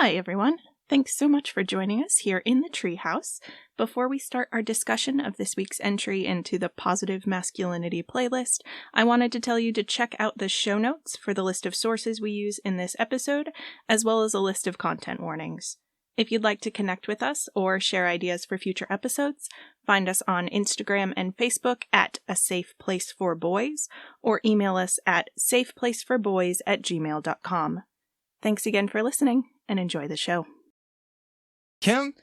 Hi, everyone. Thanks so much for joining us here in the Treehouse. Before we start our discussion of this week's entry into the Positive Masculinity playlist, I wanted to tell you to check out the show notes for the list of sources we use in this episode, as well as a list of content warnings. If you'd like to connect with us or share ideas for future episodes, find us on Instagram and Facebook at A Safe Place for Boys, or email us at safeplaceforboys@gmail.com. Thanks again for listening, and enjoy the show. Kim,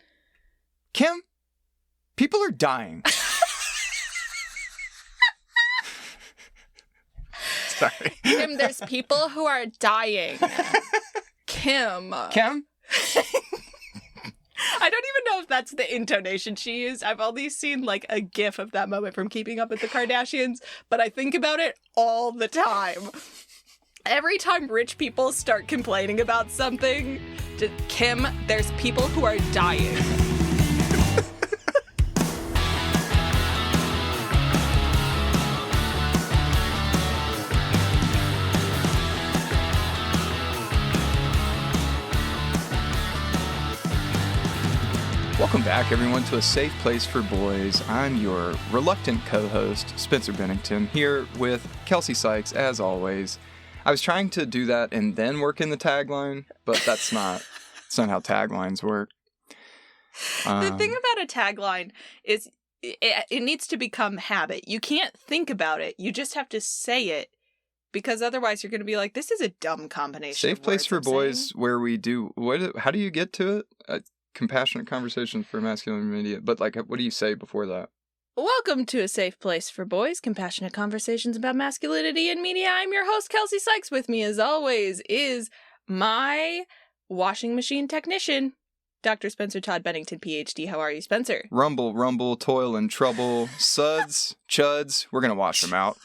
people are dying. Sorry. Kim, there's people who are dying. Kim? I don't even know if that's the intonation she used. I've only seen like a gif of that moment from Keeping Up with the Kardashians, but I think about it all the time. Every time rich people start complaining about something, Kim, there's people who are dying. Welcome back, everyone, to A Safe Place for Boys. I'm your reluctant co-host, Spencer Bennington, here with Kelcee Sykes, as always. I was trying to do that and then work in the tagline, but that's not how taglines work. The thing about a tagline is it needs to become habit. You can't think about it. You just have to say it, because otherwise you're going to be like, this is a dumb combination. Safe Place for Boys, where we do, how do you get to it? Compassionate conversations for masculine media. But like, what do you say before that? Welcome to A Safe Place for Boys, compassionate conversations about masculinity and media. I'm your host, Kelcee Sykes. With me, as always, is my washing machine technician, Dr. Spencer Todd Bennington, PhD. How are you, Spencer? Rumble, toil and trouble, suds, chuds. We're going to wash them out.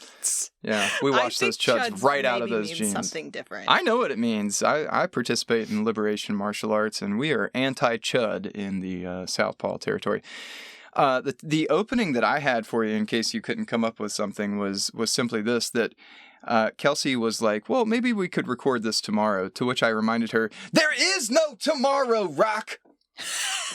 Yeah, we wash those chuds right out of those jeans. Something different. I know what it means. I participate in liberation martial arts, and we are anti-chud in the Southpaw territory. The opening that I had for you, in case you couldn't come up with something, was simply this, that Kelcee was like, well, maybe we could record this tomorrow, to which I reminded her, there is no tomorrow, Rock!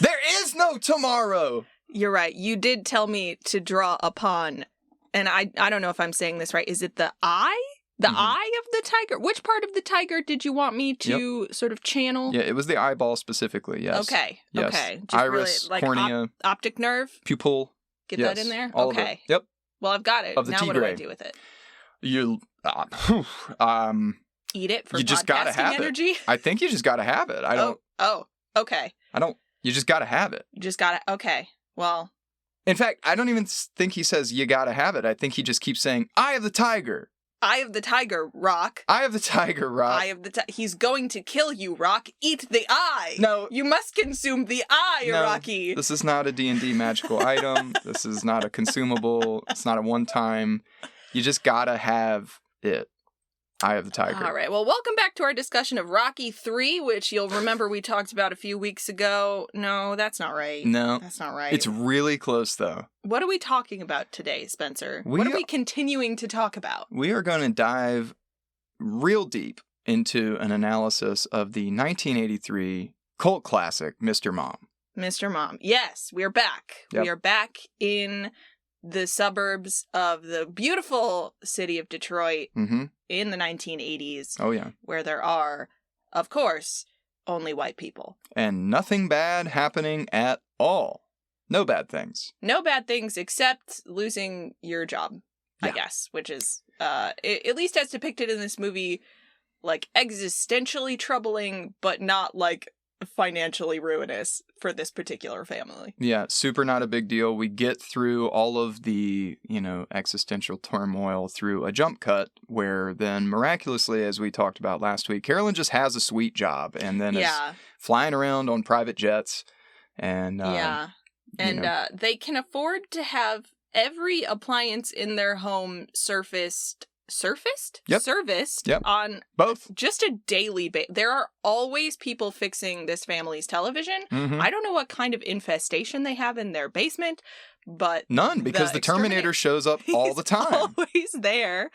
There is no tomorrow! You're right. You did tell me to draw upon, and I don't know if I'm saying this right, is it the eye? The eye of the tiger? Which part of the tiger did you want me to sort of channel? Yeah, it was the eyeball specifically, yes. Okay, yes. Okay. Just iris, really, like cornea. Optic nerve? Pupil. Get that in there? All okay. Of it. Yep. Well, I've got it. Of the now what do I do with it? You, eat it for you just gotta podcasting have energy? It. I think you just gotta have it. Oh, okay. You just gotta have it. You just gotta, okay. Well. In fact, I don't even think he says you gotta have it. I think he just keeps saying, eye of the tiger. Eye of the tiger, Rock. Eye of the tiger, Rock. Eye of the he's going to kill you, Rock. Eat the eye. No. You must consume the eye, no, Rocky. This is not a D&D magical item. This is not a consumable. It's not a one-time. You just gotta have it. Eye of the tiger. All right. Well, welcome back to our discussion of Rocky 3, which you'll remember we talked about a few weeks ago. No, that's not right. No. That's not right. It's really close, though. What are we talking about today, Spencer? What are we continuing to talk about? We are going to dive real deep into an analysis of the 1983 cult classic, Mr. Mom. Mr. Mom. Yes, we're back. Yep. We are back in the suburbs of the beautiful city of Detroit in the 1980s. Oh, yeah. Where there are, of course, only white people. And nothing bad happening at all. No bad things. No bad things except losing your job, I guess, which is, at least as depicted in this movie, like existentially troubling, but not like financially ruinous for this particular family. Yeah, super not a big deal. We get through all of the, existential turmoil through a jump cut where then miraculously, as we talked about last week, Carolyn just has a sweet job and then is flying around on private jets. And they can afford to have every appliance in their home surfaced serviced Yep. on Both. just a daily basis. There are always people fixing this family's television. Mhm. I don't know what kind of infestation they have in their basement, but None, because the Terminator shows up all the time. Always there.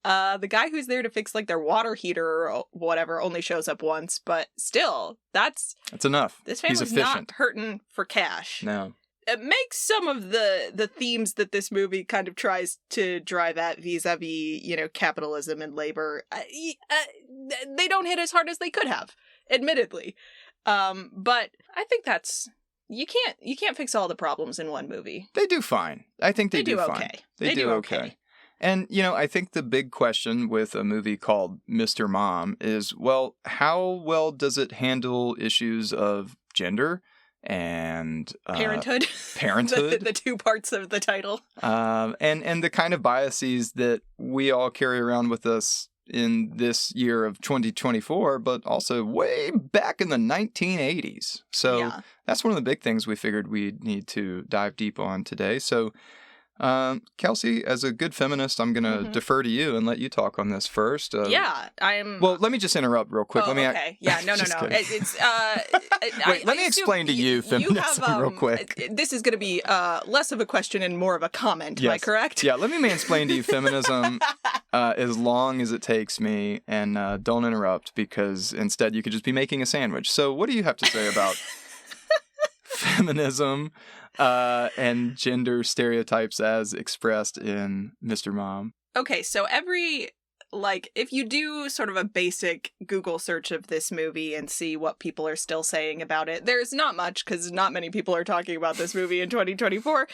The guy who's there to fix like their water heater or whatever only shows up once, but still, that's enough. This He's family's efficient. not hurting for cash. No. It makes some of the themes that this movie kind of tries to drive at vis-a-vis, capitalism and labor. They don't hit as hard as they could have, admittedly. But I think that's you can't fix all the problems in one movie. They do fine. I think they do fine. Okay. They do okay. And, I think the big question with a movie called Mr. Mom is, well, how well does it handle issues of gender and parenthood? the two parts of the title. And the kind of biases that we all carry around with us in this year of 2024, but also way back in the 1980s. So that's one of the big things we figured we'd need to dive deep on today. So Kelcee, as a good feminist, I'm going to defer to you and let you talk on this first. I'm... Well, let me just interrupt real quick. Okay. No. It's, Wait, let me explain to you feminism real quick. This is going to be less of a question and more of a comment, am I correct? Yeah, let me mansplain to you feminism as long as it takes me, and don't interrupt, because instead you could just be making a sandwich. So what do you have to say about feminism and gender stereotypes as expressed in Mr. Mom? Okay, so if you do sort of a basic Google search of this movie and see what people are still saying about it, there's not much, because not many people are talking about this movie in 2024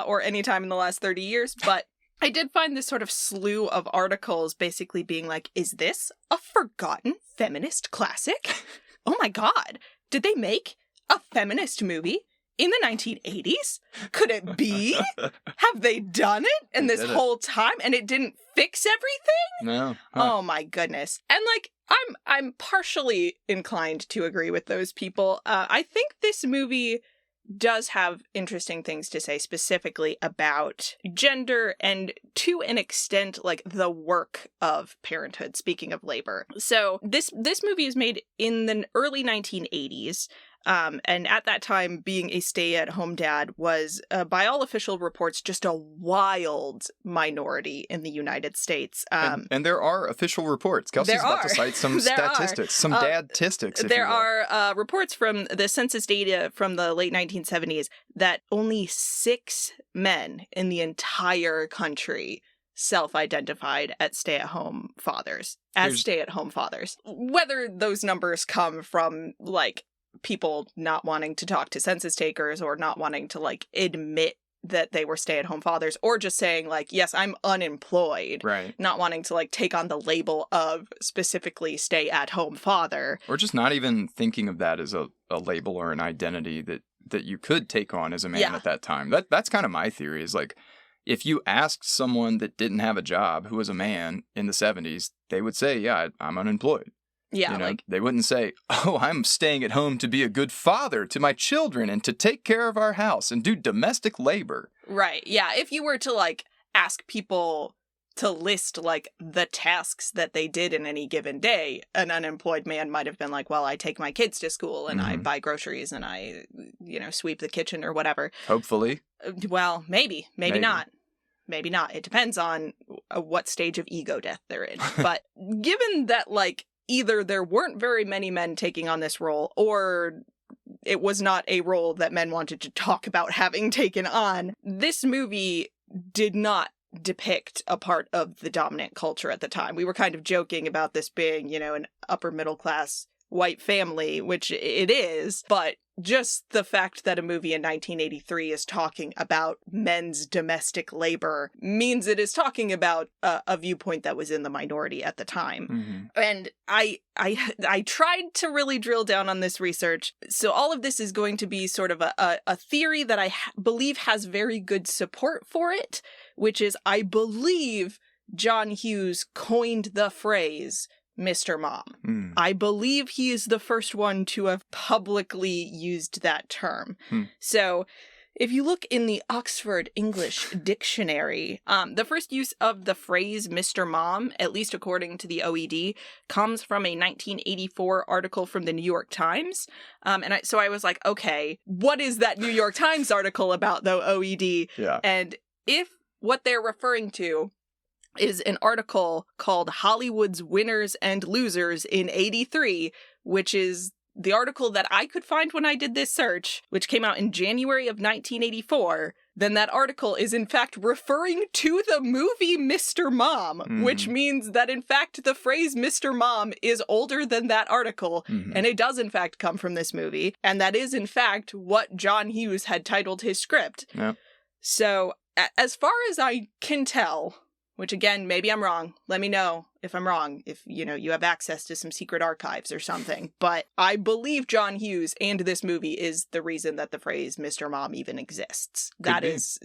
or any time in the last 30 years, but I did find this sort of slew of articles basically being like, is this a forgotten feminist classic? Oh my god, did they make a feminist movie in the 1980s? Could it be? Have they done it in this whole time and it didn't fix everything? No. Oh my goodness. And I'm partially inclined to agree with those people. I think this movie does have interesting things to say specifically about gender and, to an extent, the work of parenthood, speaking of labor. So this movie is made in the early 1980s. And at that time, being a stay-at-home dad was, by all official reports, just a wild minority in the United States. And there are official reports. Kelcee's about to cite some statistics, some dad-tistics. There are reports from the census data from the late 1970s that only 6 men in the entire country self-identified as stay-at-home fathers. Whether those numbers come from, people not wanting to talk to census takers or not wanting to admit that they were stay-at-home fathers, or just saying yes, I'm unemployed, right, not wanting to take on the label of specifically stay-at-home father, or just not even thinking of that as a label or an identity that you could take on as a man at that time. That's kind of my theory, is if you asked someone that didn't have a job who was a man in the 70s, they would say, yeah, I'm unemployed. Yeah, they wouldn't say, oh, I'm staying at home to be a good father to my children and to take care of our house and do domestic labor. Right, yeah. If you were to, ask people to list, the tasks that they did in any given day, an unemployed man might have been well, I take my kids to school and I buy groceries and I, sweep the kitchen or whatever. Hopefully. Well, maybe not. Maybe not. It depends on what stage of ego death they're in. But given that, either there weren't very many men taking on this role, or it was not a role that men wanted to talk about having taken on, this movie did not depict a part of the dominant culture at the time. We were kind of joking about this being, an upper middle class white family, which it is, but just the fact that a movie in 1983 is talking about men's domestic labor means it is talking about a viewpoint that was in the minority at the time. Mm-hmm. And I tried to really drill down on this research. So all of this is going to be sort of a theory that I believe has very good support for it, which is, I believe John Hughes coined the phrase Mr. Mom. I believe he is the first one to have publicly used that term. So If you look in the Oxford English Dictionary, the first use of the phrase Mr. Mom, at least according to the OED, comes from a 1984 article from the New York Times. So I was like, okay, what is that New York Times article about, though, OED? Yeah. And if what they're referring to is an article called Hollywood's Winners and Losers in '83, which is the article that I could find when I did this search, which came out in January of 1984, then that article is in fact referring to the movie Mr. Mom, which means that in fact the phrase Mr. Mom is older than that article, and it does in fact come from this movie, and that is in fact what John Hughes had titled his script. Yep. So, as far as I can tell, which again, maybe I'm wrong. Let me know if I'm wrong, if, you have access to some secret archives or something. But I believe John Hughes and this movie is the reason that the phrase Mr. Mom even exists. The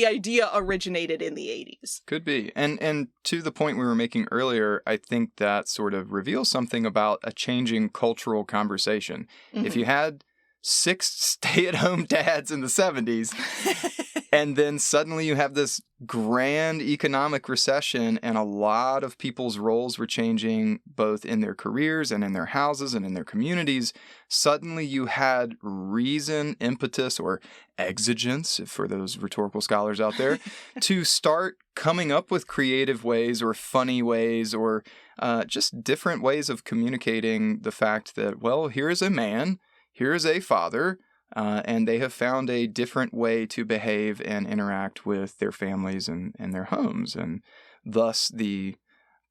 idea originated in the 80s. Could be. And to the point we were making earlier, I think that sort of reveals something about a changing cultural conversation. If you had 6 stay-at-home dads in the 70s, and then suddenly you have this grand economic recession, and a lot of people's roles were changing both in their careers and in their houses and in their communities. Suddenly you had reason, impetus, or exigence, for those rhetorical scholars out there, to start coming up with creative ways or funny ways or just different ways of communicating the fact that, well, here is a man, here is a father, and they have found a different way to behave and interact with their families and their homes. And thus the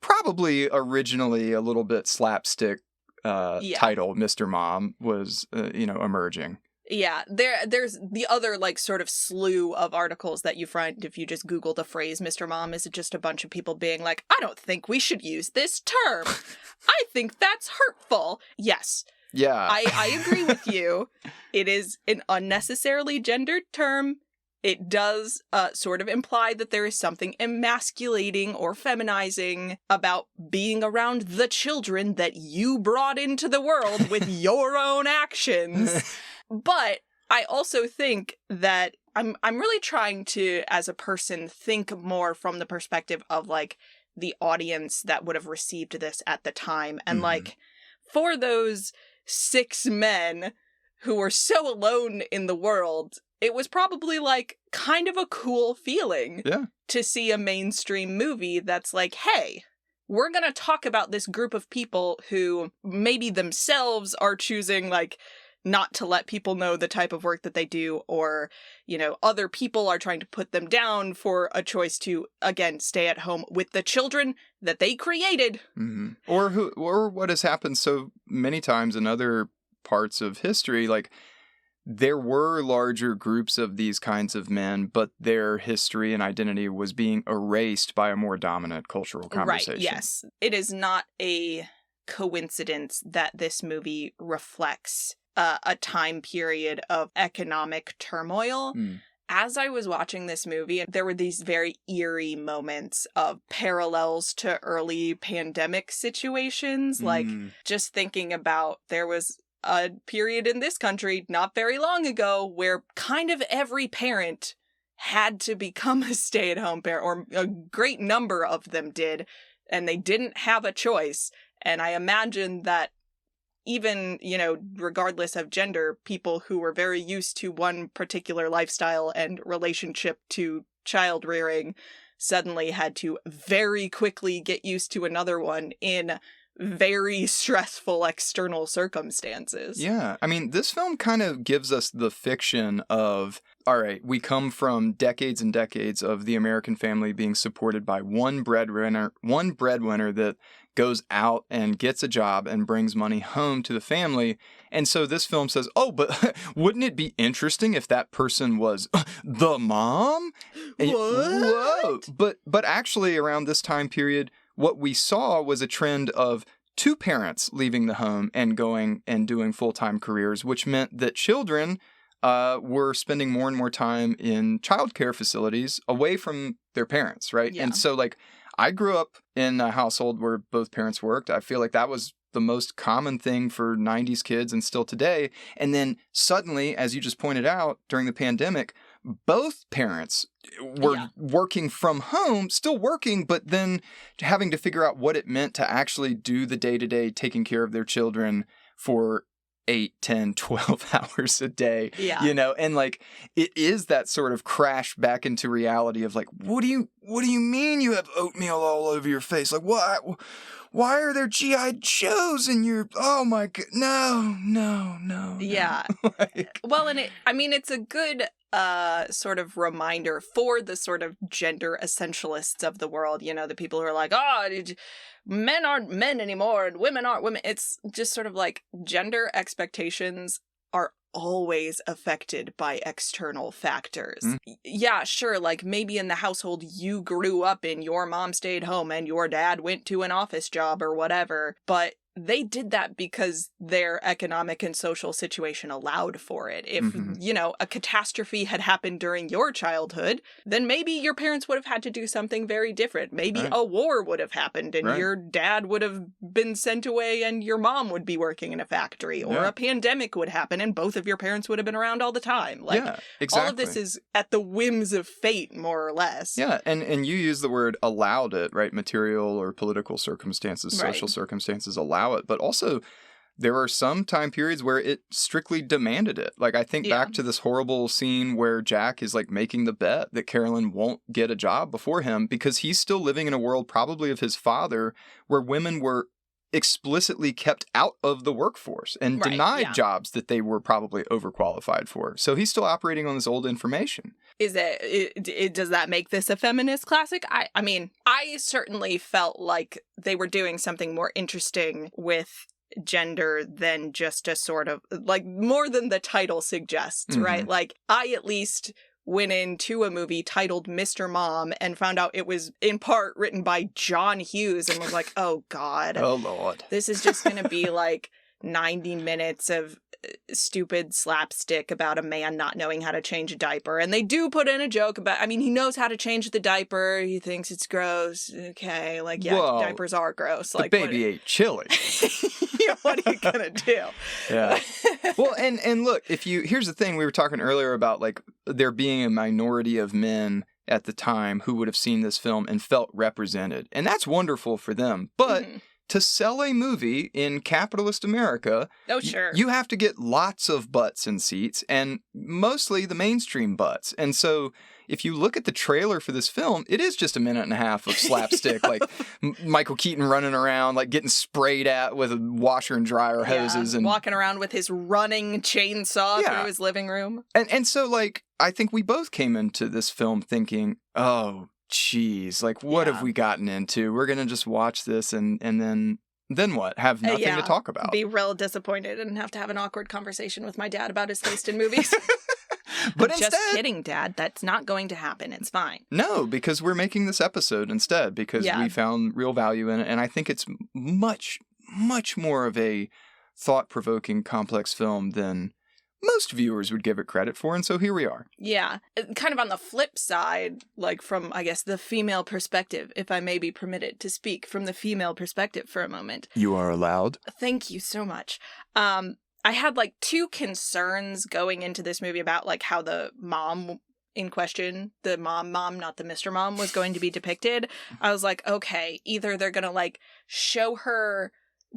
probably originally a little bit slapstick title, Mr. Mom, was, emerging. Yeah, there's the other, sort of slew of articles that you find if you just Google the phrase Mr. Mom is just a bunch of people being like, I don't think we should use this term. I think that's hurtful. Yes. Yeah. I agree with you. It is an unnecessarily gendered term. It does sort of imply that there is something emasculating or feminizing about being around the children that you brought into the world with your own actions. But I also think that I'm really trying to, as a person, think more from the perspective of, the audience that would have received this at the time. And, for those 6 men who were so alone in the world, it was probably kind of a cool feeling to see a mainstream movie that's like, hey, we're going to talk about this group of people who maybe themselves are choosing not to let people know the type of work that they do, or, other people are trying to put them down for a choice to, again, stay at home with the children that they created. Mm-hmm. Or what has happened so many times in other parts of history, there were larger groups of these kinds of men, but their history and identity was being erased by a more dominant cultural conversation. Right, yes. It is not a coincidence that this movie reflects a time period of economic turmoil. As I was watching this movie, there were these very eerie moments of parallels to early pandemic situations. Just thinking about, there was a period in this country not very long ago where kind of every parent had to become a stay-at-home parent, or a great number of them did, and they didn't have a choice. And I imagine that even, regardless of gender, people who were very used to one particular lifestyle and relationship to child rearing suddenly had to very quickly get used to another one in very stressful external circumstances. Yeah. I mean, this film kind of gives us the fiction of, all right, we come from decades and decades of the American family being supported by one breadwinner that goes out and gets a job and brings money home to the family. And so this film says, oh, but wouldn't it be interesting if that person was the mom? Whoa. But actually around this time period, what we saw was a trend of 2 parents leaving the home and going and doing full-time careers, which meant that children were spending more and more time in childcare facilities away from their parents, right? Yeah. And so, I grew up in a household where both parents worked. I feel like that was the most common thing for 90s kids and still today. And then suddenly, as you just pointed out, during the pandemic, both parents were working from home, still working, but then having to figure out what it meant to actually do the day-to-day taking care of their children for 8, 10, 12 hours a day, you know, and like it is that sort of crash back into reality of like, what do you mean you have oatmeal all over your face? Like, why are there GI Joes in your, oh my God, no. Yeah. Like, well, and it's a good sort of reminder for the sort of gender essentialists of the world, you know, the people who are like, men aren't men anymore and women aren't women. It's just sort of like gender expectations are always affected by external factors. Yeah, sure, like maybe in the household you grew up in, your mom stayed home and your dad went to an office job or whatever, but they did that because their economic and social situation allowed for it. If, you know, a catastrophe had happened during your childhood, then maybe your parents would have had to do something very different. Maybe a war would have happened and your dad would have been sent away and your mom would be working in a factory, or a pandemic would happen and both of your parents would have been around all the time. Like, all of this is at the whims of fate, more or less. Yeah, and you use the word allowed it, right? Material or political circumstances, social circumstances allow it, but also there are some time periods where it strictly demanded it. Like, I think back to this horrible scene where Jack is like making the bet that Carolyn won't get a job before him because he's still living in a world probably of his father where women were explicitly kept out of the workforce and denied jobs that they were probably overqualified for. So he's still operating on this old information. Does that make this a feminist classic? I mean, I certainly felt like they were doing something more interesting with gender than just a sort of, like, more than the title suggests, right? Like, I at least went into a movie titled Mr. Mom and found out it was in part written by John Hughes and was like, oh God. Oh Lord. This is just going to be like 90 minutes of stupid slapstick about a man not knowing how to change a diaper. And they do put in a joke about, I mean, he knows how to change the diaper. He thinks it's gross. Okay. Like, yeah, Whoa, diapers are gross. The like, baby ate chili. Yeah, what are you going to do? Yeah. Well, and look, here's the thing, we were talking earlier about like there being a minority of men at the time who would have seen this film and felt represented. And that's wonderful for them. But to sell a movie in capitalist America, you have to get lots of butts in seats, and mostly the mainstream butts. And so if you look at the trailer for this film, it is just a minute and a half of slapstick, like Michael Keaton running around, like getting sprayed at with a washer and dryer hoses. And walking around with his running chainsaw through his living room. And so, like, I think we both came into this film thinking, oh, geez, like, what have we gotten into? We're going to just watch this and then what? Have nothing to talk about. Be real disappointed and have to have an awkward conversation with my dad about his taste in movies. But instead, just kidding, Dad. That's not going to happen. It's fine. No, because we're making this episode instead because we found real value in it. And I think it's much, much more of a thought-provoking, complex film than most viewers would give it credit for, and so here we are. Yeah. Kind of on the flip side, like from, I guess, the female perspective, if I may be permitted to speak from the female perspective for a moment. You are allowed. Thank you so much. I had like two concerns going into this movie about like how the mom in question, the mom, not the Mr. Mom, was going to be depicted. I was like, okay, either they're going to like show her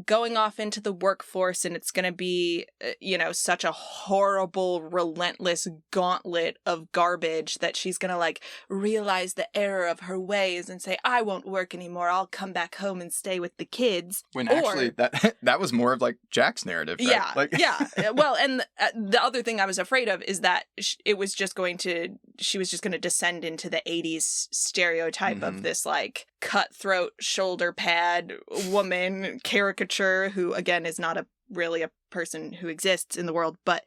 going off into the workforce and it's going to be, you know, such a horrible, relentless gauntlet of garbage that she's going to like realize the error of her ways and say, I won't work anymore. I'll come back home and stay with the kids. When actually that was more of like Jack's narrative. Right? Yeah. Like... yeah. Well, and the other thing I was afraid of is that she was just going to descend into the 80s stereotype of this like cutthroat shoulder pad woman caricature who again is not really a person who exists in the world, but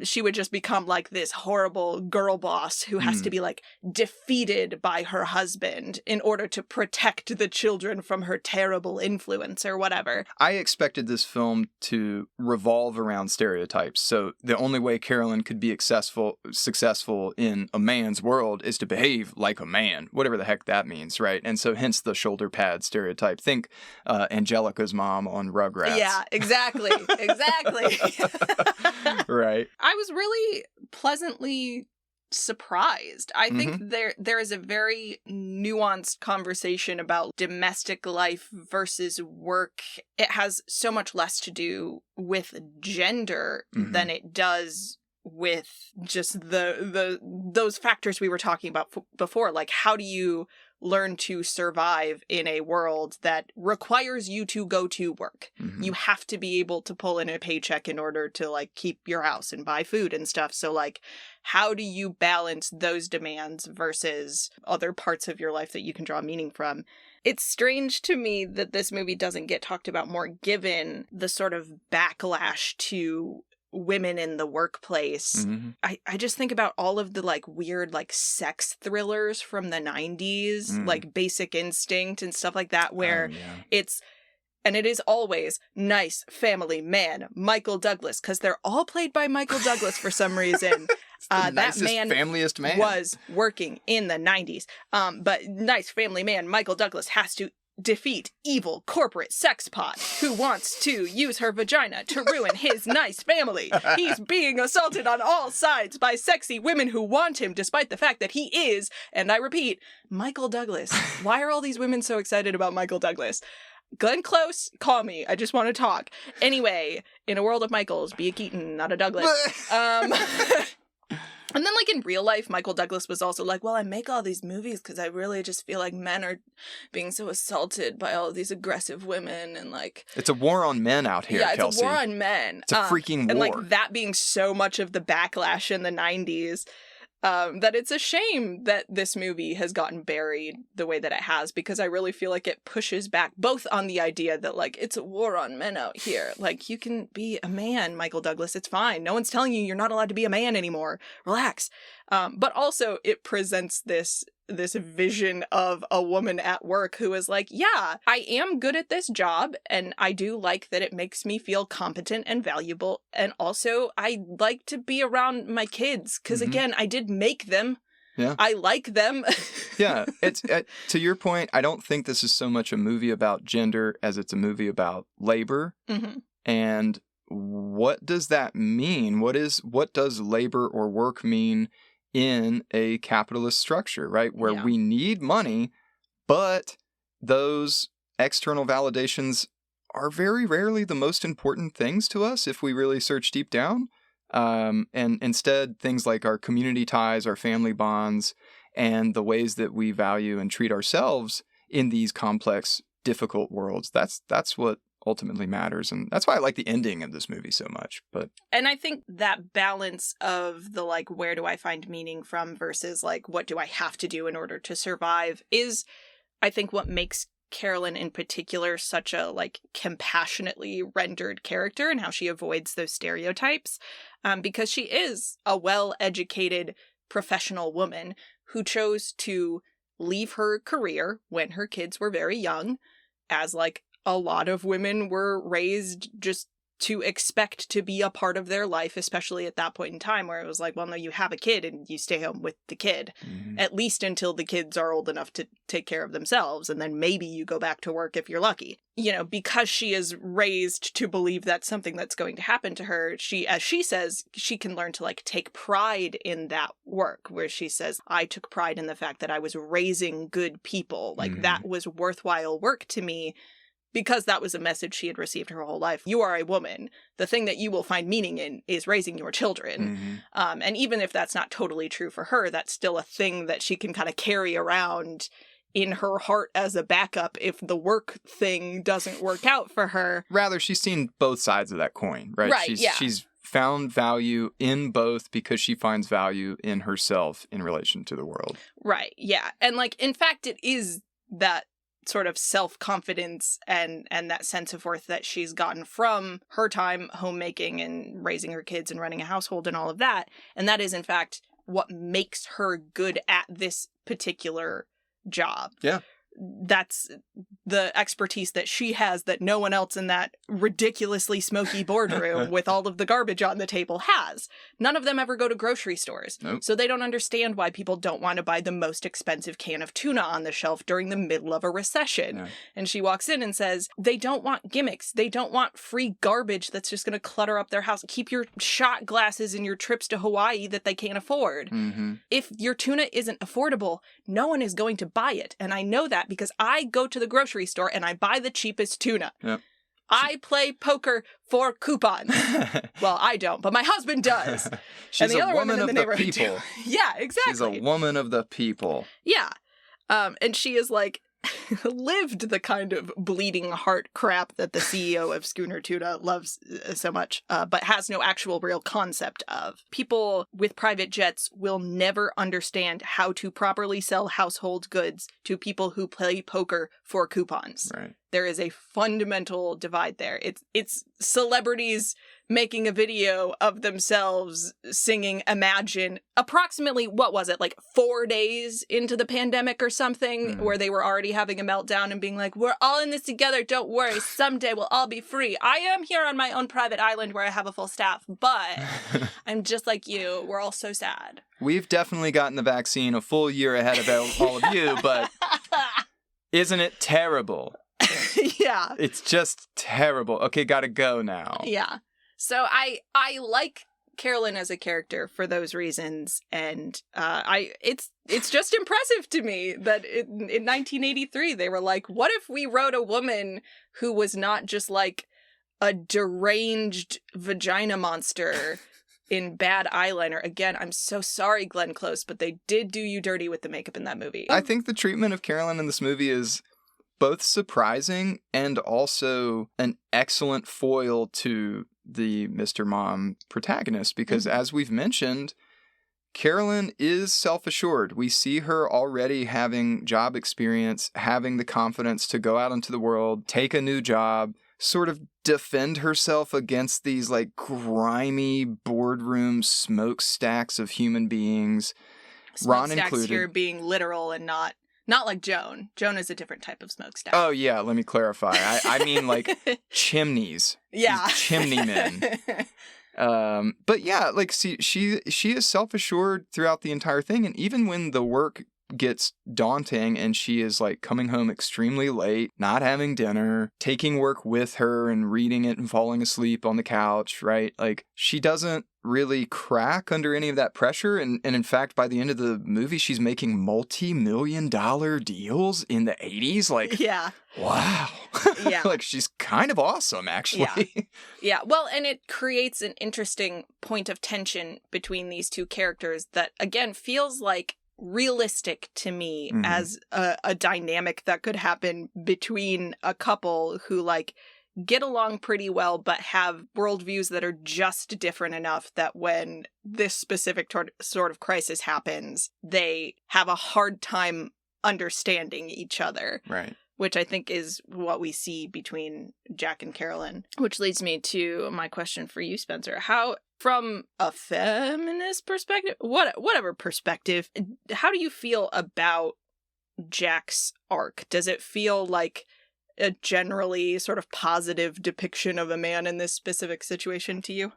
she would just become like this horrible girl boss who has to be like defeated by her husband in order to protect the children from her terrible influence or whatever. I expected this film to revolve around stereotypes. So the only way Carolyn could be successful in a man's world is to behave like a man, whatever the heck that means, right? And so hence the shoulder pad stereotype. Think Angelica's mom on Rugrats. Yeah, exactly. Exactly. Right. I was really pleasantly surprised. I think there is a very nuanced conversation about domestic life versus work. It has so much less to do with gender than it does with just those factors we were talking about before. Like, how do you learn to survive in a world that requires you to go to work? You have to be able to pull in a paycheck in order to like keep your house and buy food and stuff. So like, how do you balance those demands versus other parts of your life that you can draw meaning from? It's strange to me that this movie doesn't get talked about more, given the sort of backlash to women in the workplace. I just think about all of the like weird like sex thrillers from the 90s, like Basic Instinct and stuff like that, where it is always nice family man Michael Douglas, because they're all played by Michael Douglas for some reason. That man, familiest man was working in the 90s. But nice family man Michael Douglas has to defeat evil corporate sexpot who wants to use her vagina to ruin his nice family. He's being assaulted on all sides by sexy women who want him, despite the fact that he is, and I repeat, Michael Douglas. Why are all these women so excited about Michael Douglas? Glenn Close, call me. I just want to talk. Anyway, in a world of Michaels, be a Keaton, not a Douglas. And then, like, in real life, Michael Douglas was also like, well, I make all these movies because I really just feel like men are being so assaulted by all of these aggressive women, and, like... It's a war on men out here, yeah, Kelcee. It's a war on men. It's a freaking war. And, like, that being so much of the backlash in the 90s, that it's a shame that this movie has gotten buried the way that it has, because I really feel like it pushes back both on the idea that, like, it's a war on men out here. Like, you can be a man, Michael Douglas. It's fine. No one's telling you you're not allowed to be a man anymore. Relax. But also it presents this vision of a woman at work who is like, yeah, I am good at this job, and I do like that it makes me feel competent and valuable, and also I like to be around my kids, because again, I did make them. Yeah. I like them. Yeah. It's to your point, I don't think this is so much a movie about gender as it's a movie about labor. And what does that mean? What does labor or work mean in a capitalist structure, right? Where we need money, but those external validations are very rarely the most important things to us if we really search deep down. And instead, things like our community ties, our family bonds, and the ways that we value and treat ourselves in these complex, difficult worlds. That's what ultimately matters, and that's why I like the ending of this movie so much. And I think that balance of the, like, where do I find meaning from versus, like, what do I have to do in order to survive is, I think, what makes Carolyn in particular such a, like, compassionately rendered character, and how she avoids those stereotypes, because she is a well-educated professional woman who chose to leave her career when her kids were very young, as, like, a lot of women were raised just to expect to be a part of their life, especially at that point in time where it was like, well, no, you have a kid and you stay home with the kid, at least until the kids are old enough to take care of themselves. And then maybe you go back to work if you're lucky. You know, because she is raised to believe that's something that's going to happen to her, she, as she says, she can learn to, like, take pride in that work, where she says, I took pride in the fact that I was raising good people. Like, that was worthwhile work to me. Because that was a message she had received her whole life. You are a woman. The thing that you will find meaning in is raising your children. And even if that's not totally true for her, that's still a thing that she can kind of carry around in her heart as a backup if the work thing doesn't work out for her. Rather, she's seen both sides of that coin, right? She's found value in both because she finds value in herself in relation to the world. Right, yeah. And, like, in fact, it is that sort of self-confidence and that sense of worth that she's gotten from her time homemaking and raising her kids and running a household and all of that. And that is, in fact, what makes her good at this particular job. Yeah. That's the expertise that she has that no one else in that ridiculously smoky boardroom with all of the garbage on the table has. None of them ever go to grocery stores. Nope. So they don't understand why people don't want to buy the most expensive can of tuna on the shelf during the middle of a recession. Yeah. And she walks in and says, they don't want gimmicks. They don't want free garbage that's just going to clutter up their house. Keep your shot glasses and your trips to Hawaii that they can't afford. Mm-hmm. If your tuna isn't affordable, no one is going to buy it. And I know that because I go to the grocery store and I buy the cheapest tuna. Yep. I play poker for coupons. Well, I don't, but my husband does. She's and the a other woman women in of the the neighborhood people. do. Yeah, exactly. She's a woman of the people. Yeah. And she is like lived the kind of bleeding heart crap that the CEO of Schooner Tuna loves so much, but has no actual real concept of. People with private jets will never understand how to properly sell household goods to people who play poker for coupons. Right. There is a fundamental divide there. It's celebrities making a video of themselves singing Imagine approximately, what was it, like 4 days into the pandemic or something, where they were already having a meltdown and being like, we're all in this together, don't worry, someday we'll all be free. I am here on my own private island where I have a full staff, but I'm just like you. We're all so sad. We've definitely gotten the vaccine a full year ahead of all of you, but isn't it terrible? Yeah. It's just terrible. Okay, gotta go now. Yeah. So I like Carolyn as a character for those reasons, and it's just impressive to me that in 1983 they were like, what if we wrote a woman who was not just like a deranged vagina monster in bad eyeliner? Again, I'm so sorry, Glenn Close, but they did do you dirty with the makeup in that movie. I think the treatment of Carolyn in this movie is both surprising and also an excellent foil to the Mr. Mom protagonist, because as we've mentioned, Carolyn is self-assured. We see her already having job experience, having the confidence to go out into the world, take a new job, sort of defend herself against these like grimy boardroom smokestacks of human beings. Ron included. Here being literal and not like Joan. Joan is a different type of smokestack. Oh, yeah, let me clarify. I mean, like, chimneys. Yeah. These chimney men. But yeah, like, see, she is self-assured throughout the entire thing, and even when the work gets daunting and she is, like, coming home extremely late, not having dinner, taking work with her and reading it and falling asleep on the couch, right? Like, she doesn't really crack under any of that pressure, and in fact, by the end of the movie, she's making multi-million-dollar deals in the 80s. Like, yeah. Wow. Yeah. Like, she's kind of awesome, actually. Yeah. Well, and it creates an interesting point of tension between these two characters that, again, feels like realistic to me as a dynamic that could happen between a couple who, like, get along pretty well, but have worldviews that are just different enough that when this specific sort of crisis happens, they have a hard time understanding each other. Right. Which I think is what we see between Jack and Carolyn. Which leads me to my question for you, Spencer. How, from a feminist perspective, whatever perspective, how do you feel about Jack's arc? Does it feel like a generally sort of positive depiction of a man in this specific situation to you?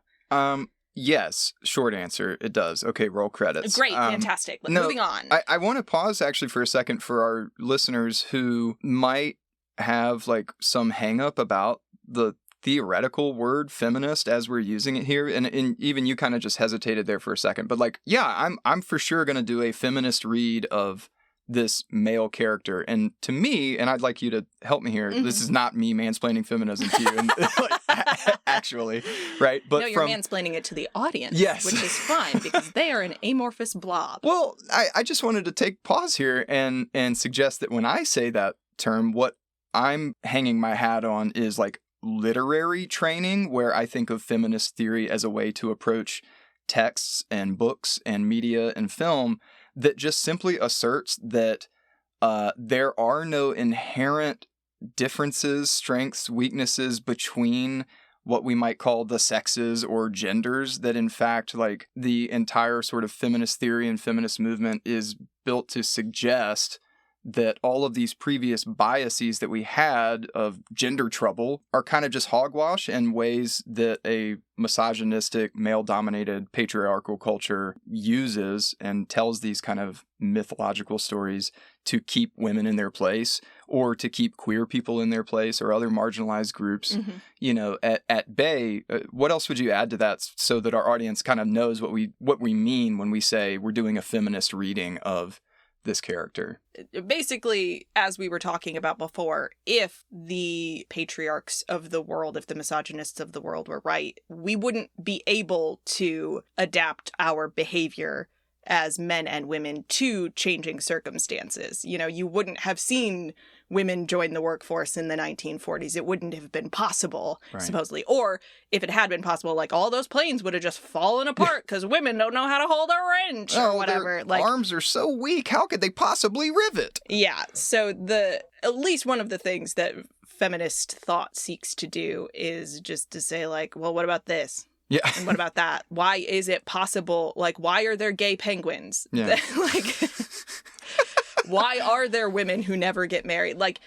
Yes, short answer, it does. Okay, roll credits. Great, fantastic. Moving on. I want to pause actually for a second for our listeners who might have like some hang up about the theoretical word feminist as we're using it here, and even you kind of just hesitated there for a second. But like, yeah, I'm for sure going to do a feminist read of this male character, and to me, and I'd like you to help me here, this is not me mansplaining feminism to you, and, like, actually, right? But no, you're mansplaining it to the audience, yes, which is fine, because they are an amorphous blob. Well, I just wanted to take pause here and suggest that when I say that term, what I'm hanging my hat on is like literary training, where I think of feminist theory as a way to approach texts and books and media and film that just simply asserts that There are no inherent differences, strengths, weaknesses between what we might call the sexes or genders, that in fact, like, the entire sort of feminist theory and feminist movement is built to suggest that all of these previous biases that we had of gender trouble are kind of just hogwash and ways that a misogynistic, male-dominated, patriarchal culture uses and tells these kind of mythological stories to keep women in their place, or to keep queer people in their place, or other marginalized groups, at bay. What else would you add to that so that our audience kind of knows what we mean when we say we're doing a feminist reading of this character? Basically, as we were talking about before, if the patriarchs of the world, if the misogynists of the world were right, we wouldn't be able to adapt our behavior as men and women to changing circumstances. You wouldn't have seen women join the workforce in the 1940s. It wouldn't have been possible, supposedly. Or if it had been possible, like, all those planes would have just fallen apart because women don't know how to hold a wrench or whatever. Their arms are so weak. How could they possibly rivet? Yeah. So at least one of the things that feminist thought seeks to do is just to say, like, well, what about this? Yeah. And what about that? Why is it possible? Like, why are there gay penguins? Yeah. Like, why are there women who never get married? Like,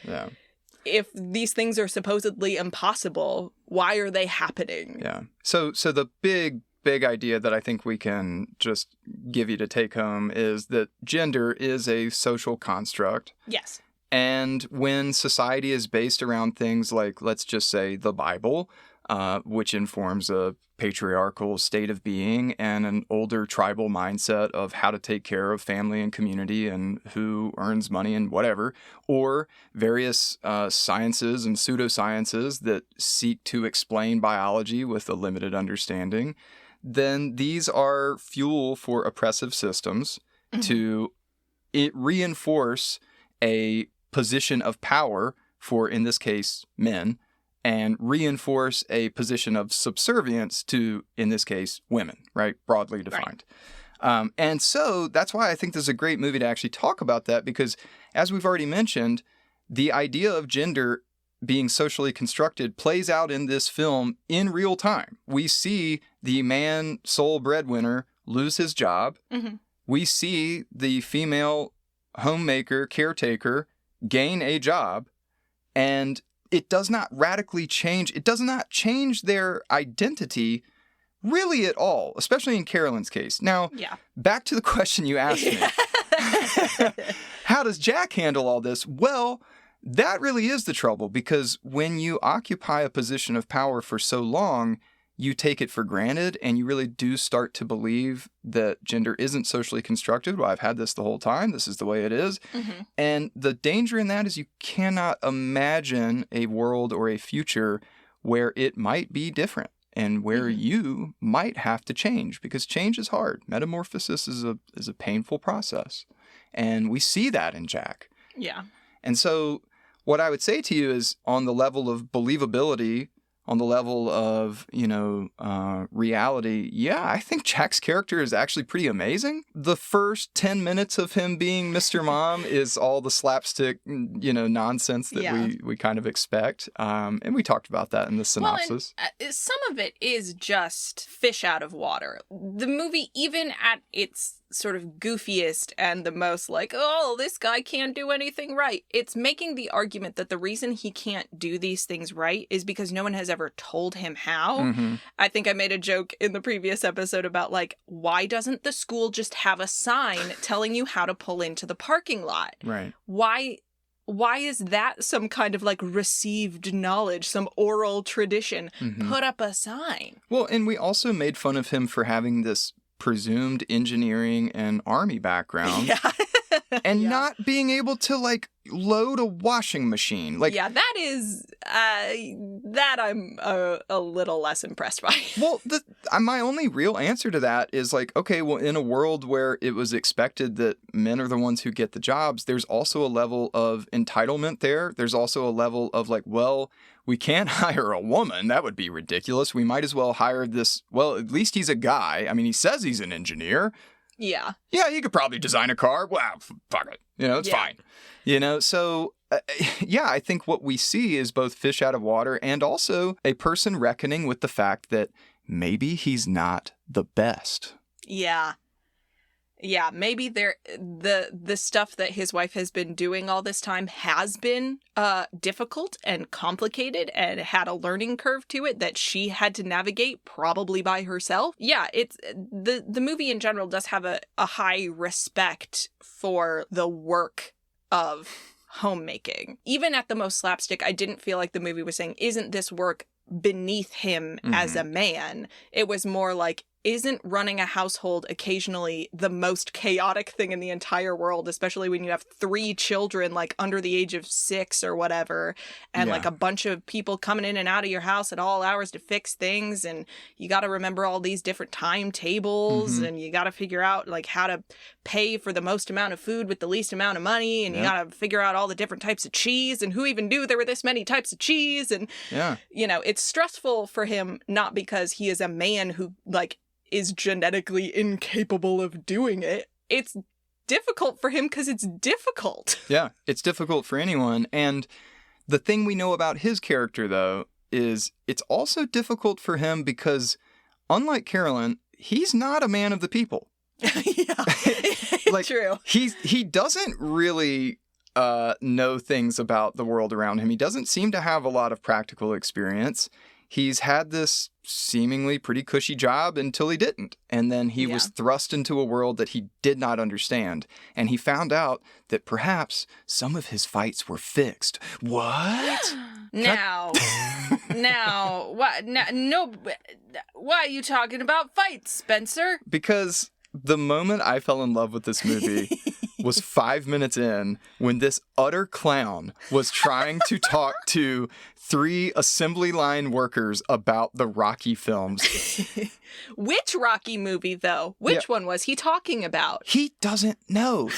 if these things are supposedly impossible, why are they happening? Yeah. So the big idea that I think we can just give you to take home is that gender is a social construct. Yes. And when society is based around things like, let's just say, the Bible, which informs a patriarchal state of being and an older tribal mindset of how to take care of family and community and who earns money and whatever, or various sciences and pseudosciences that seek to explain biology with a limited understanding, then these are fuel for oppressive systems to reinforce a position of power for, in this case, men, and reinforce a position of subservience to, in this case, women, right? Broadly defined. Right. And so that's why I think this is a great movie to actually talk about that, because as we've already mentioned, the idea of gender being socially constructed plays out in this film in real time. We see the man sole breadwinner lose his job. Mm-hmm. We see the female homemaker, caretaker, gain a job, and it does not radically change. It does not change their identity really at all, especially in Carolyn's case. Now, back to the question you asked me. How does Jack handle all this? Well, that really is the trouble, because when you occupy a position of power for so long, you take it for granted, and you really do start to believe that gender isn't socially constructed. Well, I've had this the whole time. This is the way it is. Mm-hmm. And the danger in that is you cannot imagine a world or a future where it might be different and where you might have to change, because change is hard. Metamorphosis is a painful process. And we see that in Jack. Yeah. And so what I would say to you is, on the level of believability, on the level of, reality, I think Jack's character is actually pretty amazing. The first 10 minutes of him being Mr. Mom is all the slapstick, nonsense that we kind of expect. And we talked about that in the synopsis. Well, and, some of it is just fish out of water. The movie, even at its sort of goofiest and the most like, oh, this guy can't do anything right, it's making the argument that the reason he can't do these things right is because no one has ever told him how. Mm-hmm. I think I made a joke in the previous episode about, like, why doesn't the school just have a sign telling you how to pull into the parking lot? Right. Why is that some kind of, like, received knowledge, some oral tradition? Mm-hmm. Put up a sign. Well, and we also made fun of him for having this presumed engineering and army background. And not being able to, like, load a washing machine. Like, that is that I'm a little less impressed by. Well, my only real answer to that is, like, okay, well, in a world where it was expected that men are the ones who get the jobs, there's also a level of entitlement there. There's also a level of, like, well, we can't hire a woman. That would be ridiculous. We might as well hire this. Well, at least he's a guy. I mean, he says he's an engineer. Yeah. Yeah, you could probably design a car. Wow, fuck it. It's fine. So yeah, I think what we see is both fish out of water and also a person reckoning with the fact that maybe he's not the best. Yeah. Yeah, maybe the stuff that his wife has been doing all this time has been difficult and complicated and had a learning curve to it that she had to navigate probably by herself. Yeah, it's the movie in general does have a high respect for the work of homemaking. Even at the most slapstick, I didn't feel like the movie was saying, isn't this work beneath him as a man? It was more like, isn't running a household occasionally the most chaotic thing in the entire world, especially when you have 3 children, like under the age of 6 or whatever, and like a bunch of people coming in and out of your house at all hours to fix things, and you got to remember all these different timetables, and you got to figure out like how to pay for the most amount of food with the least amount of money, and you got to figure out all the different types of cheese, and who even knew there were this many types of cheese, and it's stressful for him, not because he is a man who like is genetically incapable of doing it. It's difficult for him because it's difficult. Yeah, it's difficult for anyone. And the thing we know about his character, though, is it's also difficult for him because, unlike Carolyn, he's not a man of the people. Yeah, like, true. He doesn't really know things about the world around him. He doesn't seem to have a lot of practical experience. He's had this seemingly pretty cushy job until he didn't. And then he was thrust into a world that he did not understand. And he found out that perhaps some of his fights were fixed. What? Now, what? No, why are you talking about fights, Spencer? Because the moment I fell in love with this movie was 5 minutes in when this utter clown was trying to talk to 3 assembly line workers about the Rocky films. Which Rocky movie, though? Which one was he talking about? He doesn't know.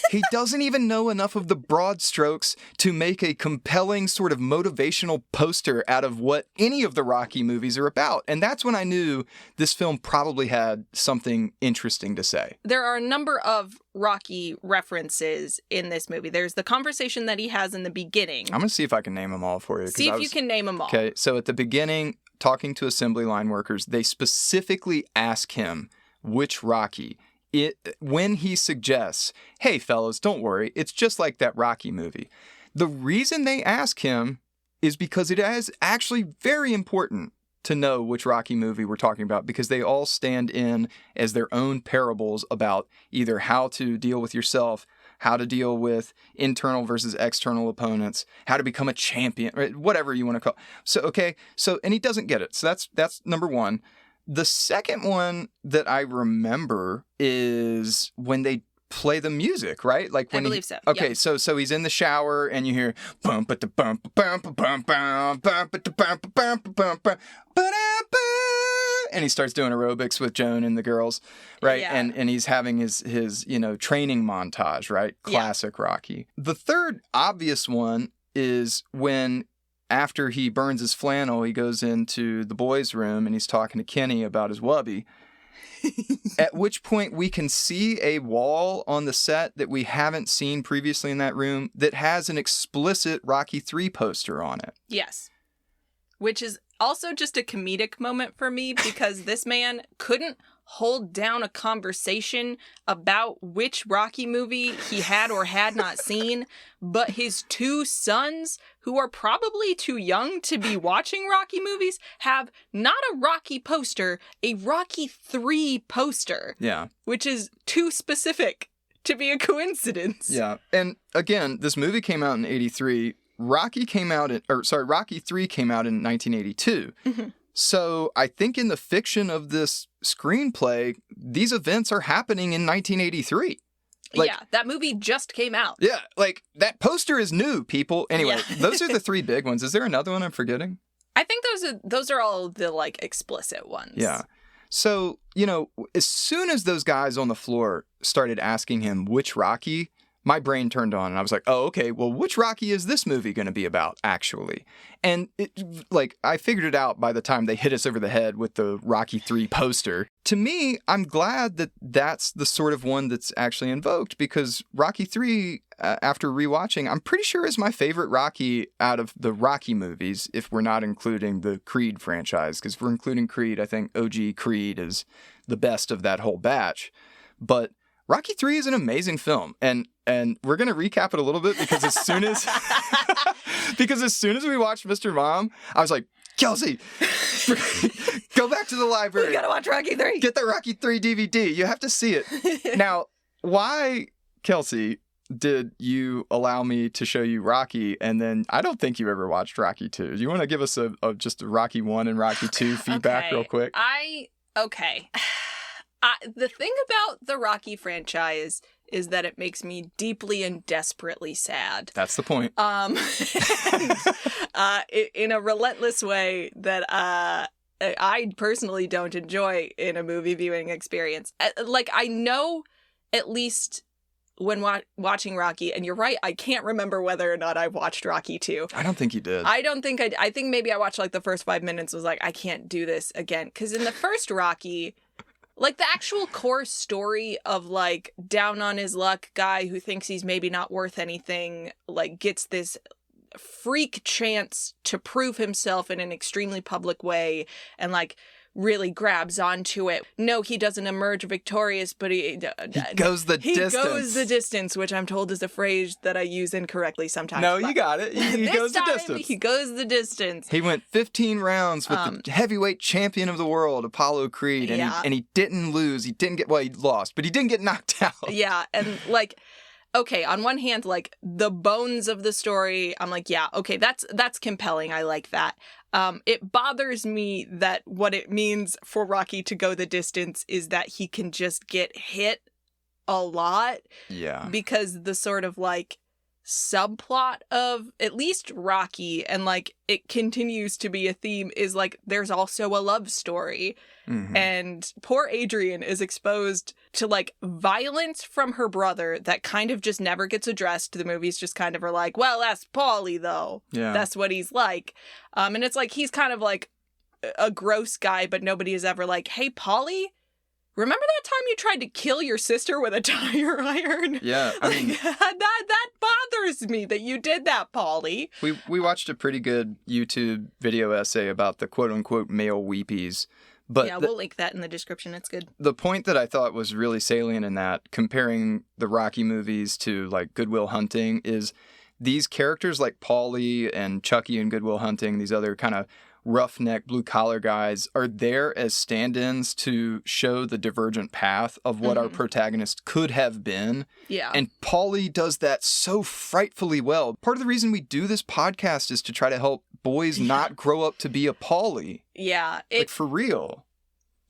He doesn't even know enough of the broad strokes to make a compelling sort of motivational poster out of what any of the Rocky movies are about. And that's when I knew this film probably had something interesting to say. There are a number of Rocky references in this movie. There's the conversation that he has in the beginning. I'm going to see if I can name them all for you. See if you can name them all. Okay, so at the beginning, talking to assembly line workers, they specifically ask him which Rocky. When he suggests, hey, fellas, don't worry, it's just like that Rocky movie. The reason they ask him is because it is actually very important to know which Rocky movie we're talking about, because they all stand in as their own parables about either how to deal with yourself, how to deal with internal versus external opponents, how to become a champion, right? Whatever you want to call it. So, and he doesn't get it. So that's number one. The second one that I remember is when they play the music, right? Like when I believe so. Okay, yep. so he's in the shower and you hear bump at the bump bump bump bump bump at the bump bump bump bump, and he starts doing aerobics with Joan and the girls, right? Yeah. And he's having his training montage, right? Classic Rocky. The third obvious one is when, after he burns his flannel, he goes into the boys' room and he's talking to Kenny about his wubby. At which point we can see a wall on the set that we haven't seen previously in that room that has an explicit Rocky III poster on it. Yes. Which is also just a comedic moment for me, because this man couldn't hold down a conversation about which Rocky movie he had or had not seen, but his 2 sons, who are probably too young to be watching Rocky movies, have not a Rocky poster, a Rocky 3 poster. Yeah. Which is too specific to be a coincidence. Yeah. And again, this movie came out in 1983. Rocky 3 came out in 1982. Mm-hmm. So I think in the fiction of this screenplay, these events are happening in 1983. Yeah, that movie just came out. Yeah, like that poster is new, people. Anyway, those are the 3 big ones. Is there another one I'm forgetting? I think those are all the like explicit ones. Yeah. So, as soon as those guys on the floor started asking him which Rocky, my brain turned on and I was like, oh, okay, well, which Rocky is this movie going to be about, actually? And I figured it out by the time they hit us over the head with the Rocky 3 poster. To me, I'm glad that that's the sort of one that's actually invoked, because Rocky 3, after rewatching, I'm pretty sure is my favorite Rocky out of the Rocky movies, if we're not including the Creed franchise. Because if we're including Creed, I think OG Creed is the best of that whole batch. But Rocky 3 is an amazing film, and we're going to recap it a little bit, because as soon as we watched Mr. Mom, I was like, Kelcee, go back to the library. We got to watch Rocky 3. Get the Rocky 3 DVD. You have to see it. Now, why, Kelcee, did you allow me to show you Rocky, and then I don't think you ever watched Rocky 2? Do you want to give us just a Rocky 1 and Rocky 2 feedback real quick? Okay. The thing about the Rocky franchise is that it makes me deeply and desperately sad. That's the point. In a relentless way that I personally don't enjoy in a movie viewing experience. I know, at least when watching Rocky, and you're right, I can't remember whether or not I watched Rocky 2. I don't think you did. I don't think I think maybe I watched the first 5 minutes, was like, I can't do this again. Because in the first Rocky, the actual core story of, down on his luck guy who thinks he's maybe not worth anything, gets this freak chance to prove himself in an extremely public way and, really grabs onto it. No, he doesn't emerge victorious, but he goes the distance. He goes the distance, which I'm told is a phrase that I use incorrectly sometimes. No, you got it. He goes the distance. He goes the distance. He went 15 rounds with the heavyweight champion of the world, Apollo Creed, and he didn't lose. He didn't get, he lost, but he didn't get knocked out. Yeah, and okay, on one hand, the bones of the story, I'm yeah, okay, that's compelling. I like that. It bothers me that what it means for Rocky to go the distance is that he can just get hit a lot. Yeah. Because the sort of subplot of at least Rocky, and it continues to be a theme, is there's also a love story. Mm-hmm. And poor Adrian is exposed to violence from her brother that kind of just never gets addressed. The movies just kind of are well, that's Paulie though. Yeah. That's what he's like. And it's he's kind of a gross guy, but nobody is ever hey, Paulie, remember that time you tried to kill your sister with a tire iron? Yeah, I mean, that bothers me that you did that, Paulie. We watched a pretty good YouTube video essay about the quote-unquote male weepies. But yeah, we'll link that in the description. It's good. The point that I thought was really salient in that, comparing the Rocky movies to Good Will Hunting, is these characters like Paulie and Chucky in Good Will Hunting, these other kind of roughneck blue-collar guys, are there as stand-ins to show the divergent path of what our protagonist could have been. Yeah. And Paulie does that so frightfully well. Part of the reason we do this podcast is to try to help boys not grow up to be a Paulie. Yeah. For real.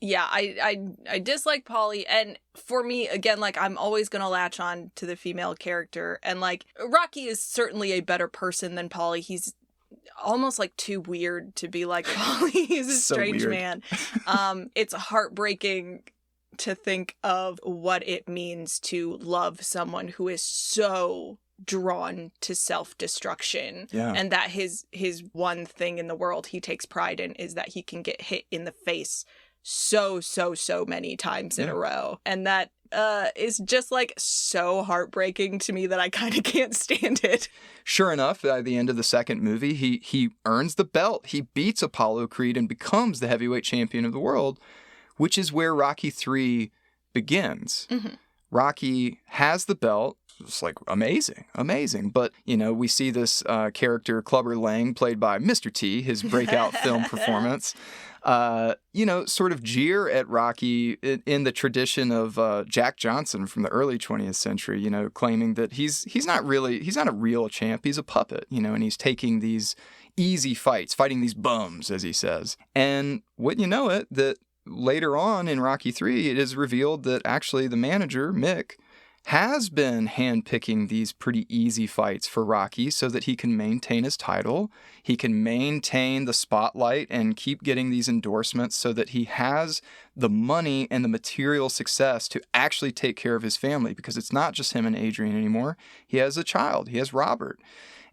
Yeah, I dislike Paulie, and for me, again, I'm always gonna latch on to the female character, and Rocky is certainly a better person than Paulie. He's almost too weird to be Paulie. He's a strange man. It's heartbreaking to think of what it means to love someone who is so drawn to self-destruction. Yeah. And that his one thing in the world he takes pride in is that he can get hit in the face so many times in a row. And that is just so heartbreaking to me that I kind of can't stand it. Sure enough, by the end of the second movie, he earns the belt. He beats Apollo Creed and becomes the heavyweight champion of the world, which is where Rocky 3 begins. Mm-hmm. Rocky has the belt. It's amazing. But, we see this character, Clubber Lang, played by Mr. T, his breakout film performance, sort of jeer at Rocky in the tradition of Jack Johnson from the early 20th century, claiming that he's not a real champ. He's a puppet, and he's taking these easy fights, fighting these bums, as he says. And wouldn't you know it, that later on in Rocky 3, it is revealed that actually the manager, Mick, has been handpicking these pretty easy fights for Rocky so that he can maintain his title, he can maintain the spotlight and keep getting these endorsements so that he has the money and the material success to actually take care of his family, because it's not just him and Adrian anymore. He has a child. He has Robert.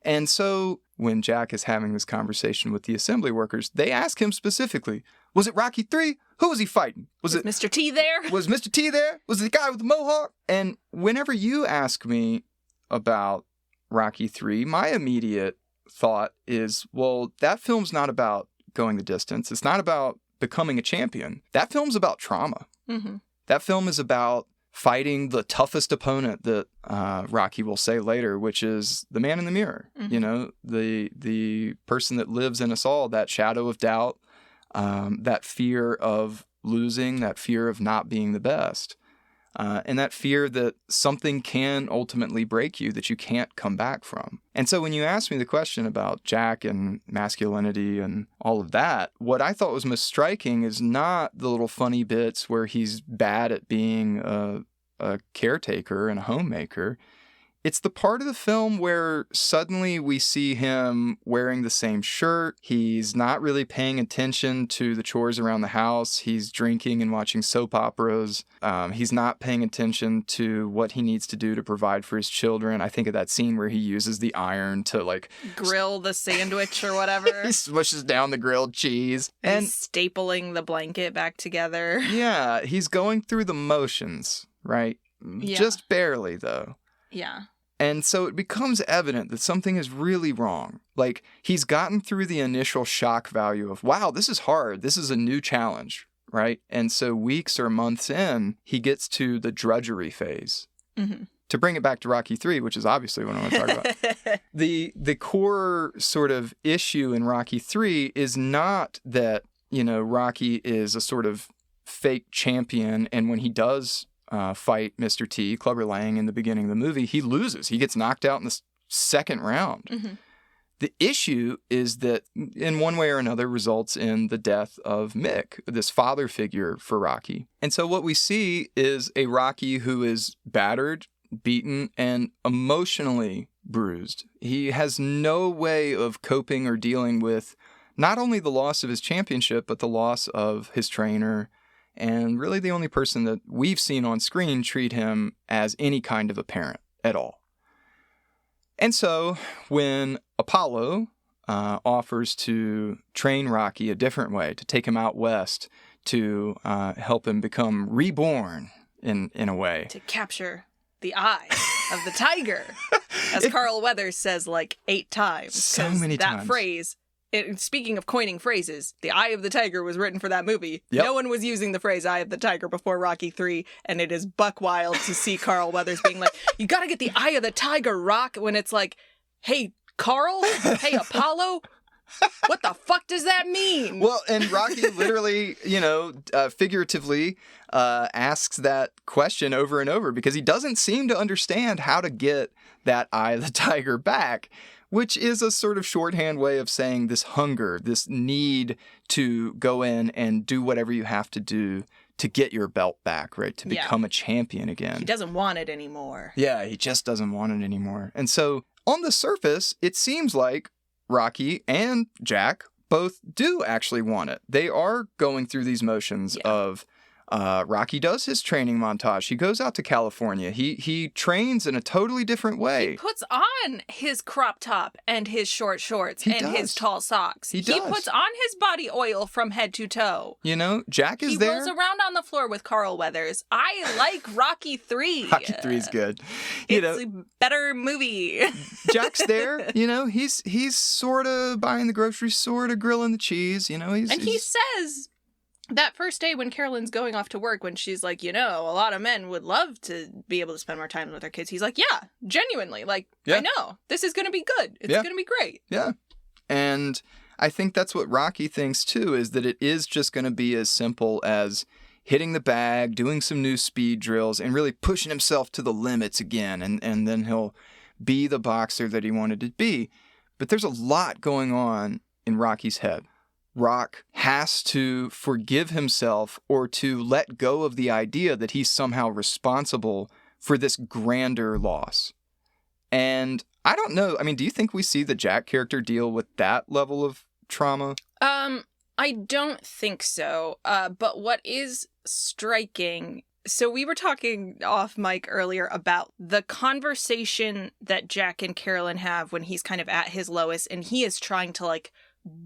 And so when Jack is having this conversation with the assembly workers, they ask him specifically, was it Rocky 3? Who was he fighting? Was it Mr. T there? Was Mr. T there? Was it the guy with the mohawk? And whenever you ask me about Rocky 3, my immediate thought is, well, that film's not about going the distance. It's not about becoming a champion. That film's about trauma. Mm-hmm. That film is about fighting the toughest opponent that Rocky will say later, which is the man in the mirror. Mm-hmm. You know, the person that lives in us all, that shadow of doubt, that fear of losing, that fear of not being the best, and that fear that something can ultimately break you that you can't come back from. And so when you asked me the question about Jack and masculinity and all of that, what I thought was most striking is not the little funny bits where he's bad at being a caretaker and a homemaker. It's the part of the film where suddenly we see him wearing the same shirt. He's not really paying attention to the chores around the house. He's drinking and watching soap operas. He's not paying attention to what he needs to do to provide for his children. I think of that scene where he uses the iron to grill the sandwich or whatever. He smushes down the grilled cheese. And he's stapling the blanket back together. Yeah, he's going through the motions, right? Yeah. Just barely, though. Yeah. And so it becomes evident that something is really wrong. Like, he's gotten through the initial shock value of, wow, this is hard. This is a new challenge, right? And so weeks or months in, he gets to the drudgery phase. Mm-hmm. To bring it back to Rocky 3, which is obviously what I want to talk about. The core sort of issue in Rocky 3 is not that, you know, Rocky is a sort of fake champion, and when he does fight Mr. T, Clubber Lang, in the beginning of the movie, he loses. He gets knocked out in the second round. Mm-hmm. The issue is that, in one way or another, results in the death of Mick, this father figure for Rocky. And so what we see is a Rocky who is battered, beaten, and emotionally bruised. He has no way of coping or dealing with not only the loss of his championship, but the loss of his trainer, and really the only person that we've seen on screen treat him as any kind of a parent at all. And so when Apollo offers to train Rocky a different way, to take him out west, to help him become reborn in a way. To capture the eye of the tiger, as Carl Weathers says like 8 times. So many times. That phrase... Speaking of coining phrases, the Eye of the Tiger was written for that movie. Yep. No one was using the phrase Eye of the Tiger before Rocky 3, and it is buck wild to see Carl Weathers being like, you gotta get the Eye of the Tiger, Rock, when it's like, hey, Carl? Hey, Apollo? What the fuck does that mean? Well, and Rocky literally, figuratively asks that question over and over because he doesn't seem to understand how to get that Eye of the Tiger back, which is a sort of shorthand way of saying this hunger, this need to go in and do whatever you have to do to get your belt back, right? To become a champion again. He doesn't want it anymore. Yeah, he just doesn't want it anymore. And so on the surface, it seems like Rocky and Jack both do actually want it. They are going through these motions of Rocky does his training montage. He goes out to California. He trains in a totally different way. He puts on his crop top and his short shorts his tall socks. He puts on his body oil from head to toe. You know, Jack is there. He rolls around on the floor with Carl Weathers. I like Rocky 3. Rocky 3 is good. It's a better movie. Jack's there. You know, he's sort of buying the groceries, sort of grilling the cheese. You know, he says... That first day when Carolyn's going off to work, when she's like, a lot of men would love to be able to spend more time with their kids. He's like, yeah, genuinely. I know. This is going to be good. It's going to be great. Yeah. And I think that's what Rocky thinks, too, is that it is just going to be as simple as hitting the bag, doing some new speed drills, and really pushing himself to the limits again. And then he'll be the boxer that he wanted to be. But there's a lot going on in Rocky's head. Rock has to forgive himself or to let go of the idea that he's somehow responsible for this grander loss. And I don't know. I mean, do you think we see the Jack character deal with that level of trauma? I don't think so. But what is striking... So we were talking off mic earlier about the conversation that Jack and Carolyn have when he's kind of at his lowest, and he is trying to, like,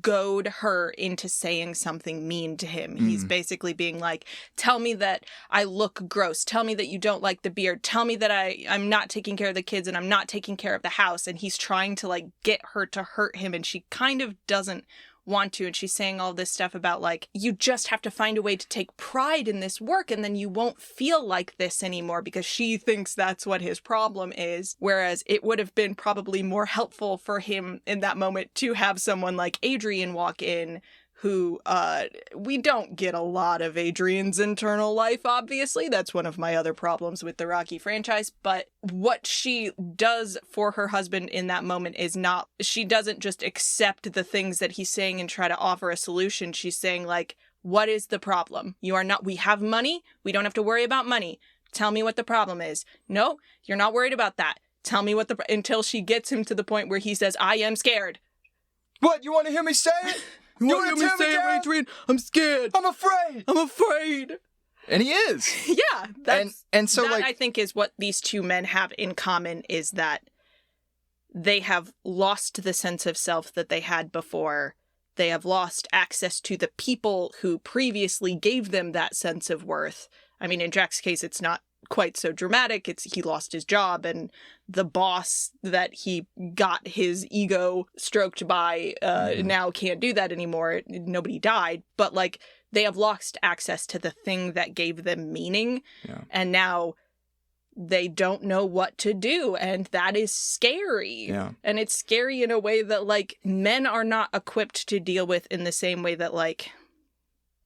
goad her into saying something mean to him. He's basically being like, tell me that I look gross. Tell me that you don't like the beard. Tell me that I'm not taking care of the kids and I'm not taking care of the house. And he's trying to, like, get her to hurt him, and she kind of doesn't want to. And she's saying all this stuff about, like, you just have to find a way to take pride in this work and then you won't feel like this anymore, because she thinks that's what his problem is. Whereas it would have been probably more helpful for him in that moment to have someone like Adrian walk in, who, we don't get a lot of Adrian's internal life, obviously. That's one of my other problems with the Rocky franchise. But what she does for her husband in that moment is not, she doesn't just accept the things that he's saying and try to offer a solution. She's saying, like, what is the problem? We have money. We don't have to worry about money. Tell me what the problem is. No, you're not worried about that. Tell me until she gets him to the point where he says, I am scared. What? You want to hear me say it? You want to hear me say it, Adrian? I'm scared. I'm afraid. And he is. Yeah. And so, like, I think is what these two men have in common, is that they have lost the sense of self that they had before. They have lost access to the people who previously gave them that sense of worth. I mean, in Jack's case, it's not quite so dramatic. He lost his job, and the boss that he got his ego stroked by now can't do that anymore. Nobody died, but, like, they have lost access to the thing that gave them meaning, and now they don't know what to do, and that is scary. Yeah. And it's scary in a way that, like, men are not equipped to deal with in the same way that, like,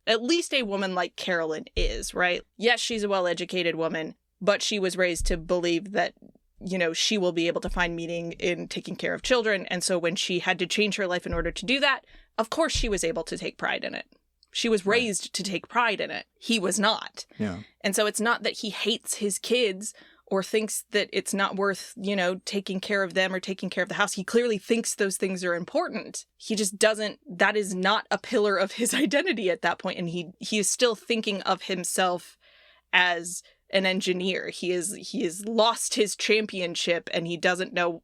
at least a woman like Carolyn is, right? Yes, she's a well-educated woman, but she was raised to believe that, you know, she will be able to find meaning in taking care of children. And so when she had to change her life in order to do that, of course she was able to take pride in it. She was raised to take pride in it. He was not. Yeah. And so it's not that he hates his kids or thinks that it's not worth, you know, taking care of them or taking care of the house. He clearly thinks those things are important. He just doesn't, that is not a pillar of his identity at that point. And he is still thinking of himself as an engineer. He has lost his championship, and he doesn't know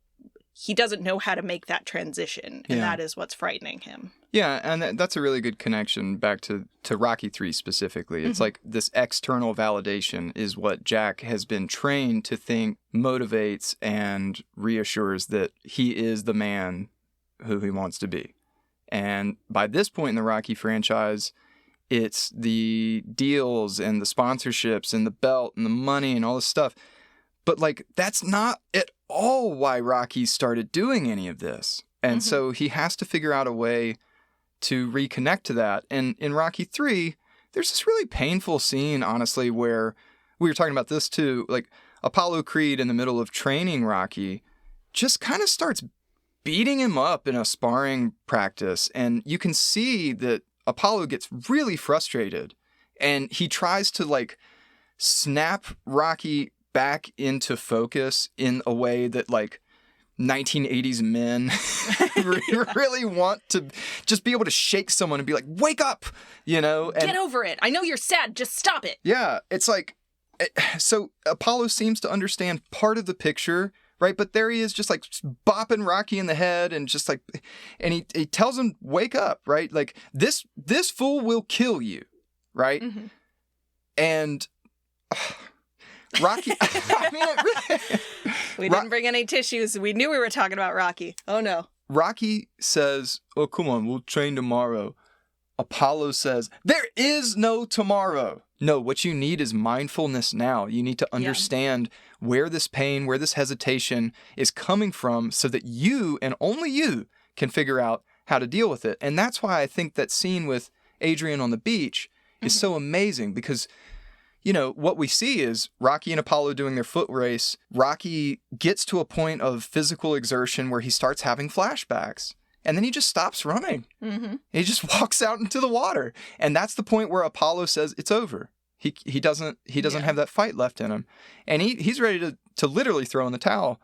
how to make that transition. And that is what's frightening him. Yeah, and that's a really good connection back to Rocky 3 specifically. It's like this external validation is what Jack has been trained to think motivates and reassures that he is the man who he wants to be. And by this point in the Rocky franchise, it's the deals and the sponsorships and the belt and the money and all this stuff. But, like, that's not at all why Rocky started doing any of this. And so he has to figure out a way to reconnect to that. And in Rocky 3, there's this really painful scene, honestly, where we were talking about this too. Like, Apollo Creed, in the middle of training Rocky, just kind of starts beating him up in a sparring practice. And you can see that Apollo gets really frustrated. And he tries to, like, snap Rocky back into focus in a way that, like, 1980s men really want to just be able to shake someone and be like, wake up, you know? And get over it. I know you're sad. Just stop it. Yeah. It's like, so Apollo seems to understand part of the picture, right? But there he is, just, like, bopping Rocky in the head and just, like, and he tells him, wake up, right? Like, this fool will kill you, right? And Rocky, I mean, it really... We didn't bring any tissues. We knew we were talking about Rocky. Oh, no. Rocky says, oh, come on, we'll train tomorrow. Apollo says, there is no tomorrow. No, what you need is mindfulness now. You need to understand where this pain, where this hesitation is coming from, so that you and only you can figure out how to deal with it. And that's why I think that scene with Adrian on the beach is so amazing, because, you know, what we see is Rocky and Apollo doing their foot race. Rocky gets to a point of physical exertion where he starts having flashbacks. And then he just stops running. He just walks out into the water. And that's the point where Apollo says, it's over. He doesn't have that fight left in him. And he's ready to literally throw in the towel.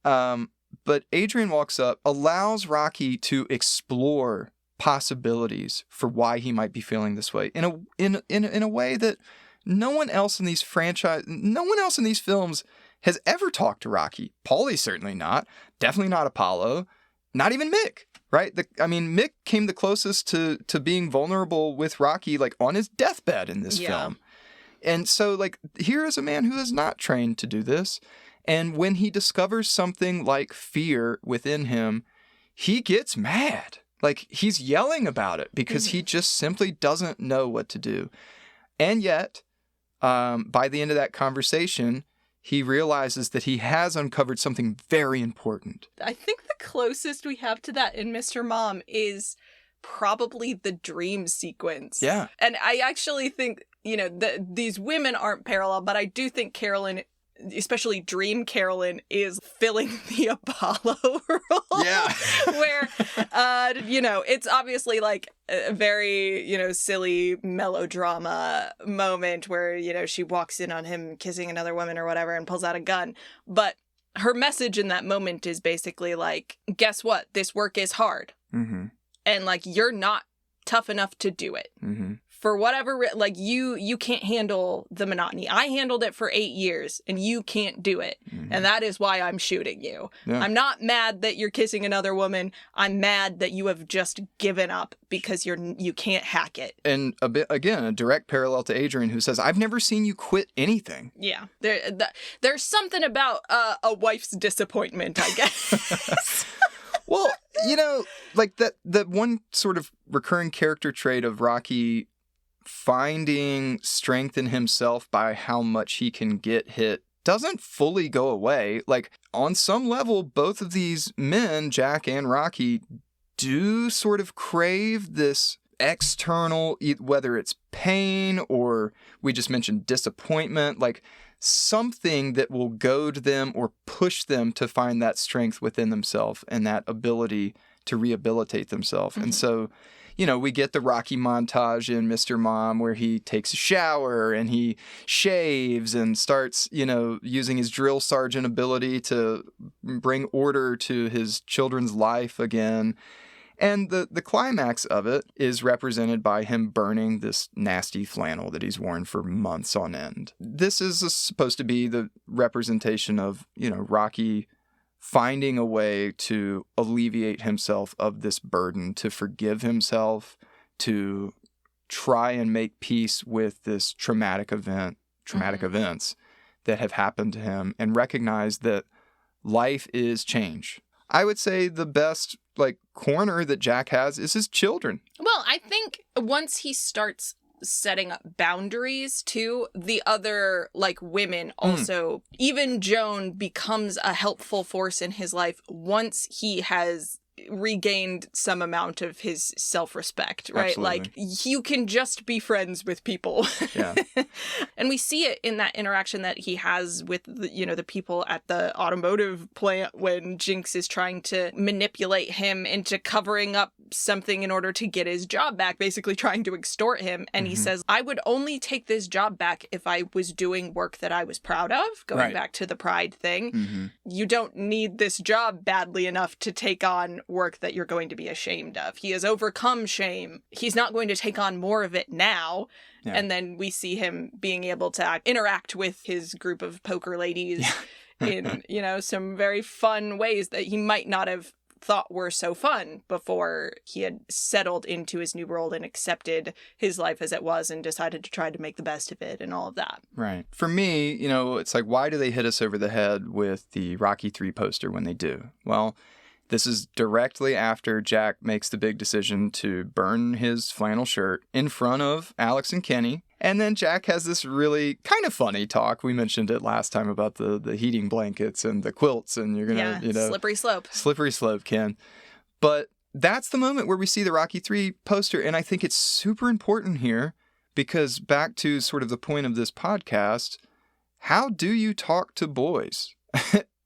But Adrian walks up, allows Rocky to explore possibilities for why he might be feeling this way in a way that no one else in these films has ever talked to Rocky. Paulie's certainly not. Definitely not Apollo. Not even Mick, right? Mick came the closest to being vulnerable with Rocky, like on his deathbed in this film. And so, like, here is a man who is not trained to do this. And when he discovers something like fear within him, he gets mad. Like, he's yelling about it because he just simply doesn't know what to do. And yet, by the end of that conversation, he realizes that he has uncovered something very important. I think the closest we have to that in Mr. Mom is probably the dream sequence. Yeah. And I actually think, these women aren't parallel, but I do think Carolyn, especially Dream Carolyn, is filling the Apollo role. Yeah. Where, it's obviously like a very, silly melodrama moment where, she walks in on him kissing another woman or whatever and pulls out a gun. But her message in that moment is basically like, guess what? This work is hard. Mm-hmm. And like, you're not tough enough to do it. Mm-hmm. For whatever, like, you can't handle the monotony. I handled it for 8 years, and you can't do it. Mm-hmm. And that is why I'm shooting you. Yeah. I'm not mad that you're kissing another woman. I'm mad that you have just given up because you can't hack it. And a direct parallel to Adrian, who says, I've never seen you quit anything. Yeah. There's something about a wife's disappointment, I guess. Well, like that one sort of recurring character trait of Rocky finding strength in himself by how much he can get hit doesn't fully go away. Like, on some level, both of these men, Jack and Rocky, do sort of crave this external, whether it's pain or we just mentioned disappointment, like something that will goad them or push them to find that strength within themselves and that ability to rehabilitate themselves. Mm-hmm. And so, we get the Rocky montage in Mr. Mom where he takes a shower and he shaves and starts, using his drill sergeant ability to bring order to his children's life again. And the climax of it is represented by him burning this nasty flannel that he's worn for months on end. This is supposed to be the representation of, Rocky finding a way to alleviate himself of this burden, to forgive himself, to try and make peace with this traumatic events that have happened to him, and recognize that life is change. I would say the best corner that Jack has is his children. Well, I think once he starts setting up boundaries too, the other women also, even Joan becomes a helpful force in his life once he has regained some amount of his self-respect, right? Absolutely. Like, you can just be friends with people. Yeah. And we see it in that interaction that he has with the people at the automotive plant when Jinx is trying to manipulate him into covering up something in order to get his job back, basically trying to extort him. And he says, I would only take this job back if I was doing work that I was proud of, going back to the pride thing. Mm-hmm. You don't need this job badly enough to take on work that you're going to be ashamed of. He has overcome shame. He's not going to take on more of it now. Yeah. And then we see him being able to interact with his group of poker ladies in, some very fun ways that he might not have thought were so fun before he had settled into his new world and accepted his life as it was and decided to try to make the best of it and all of that. Right. For me, it's like, why do they hit us over the head with the Rocky 3 poster when they do? Well, this is directly after Jack makes the big decision to burn his flannel shirt in front of Alex and Kenny. And then Jack has this really kind of funny talk. We mentioned it last time about the heating blankets and the quilts, and you're going to, slippery slope. Slippery slope, Ken. But that's the moment where we see the Rocky 3 poster, and I think it's super important here because back to sort of the point of this podcast, how do you talk to boys?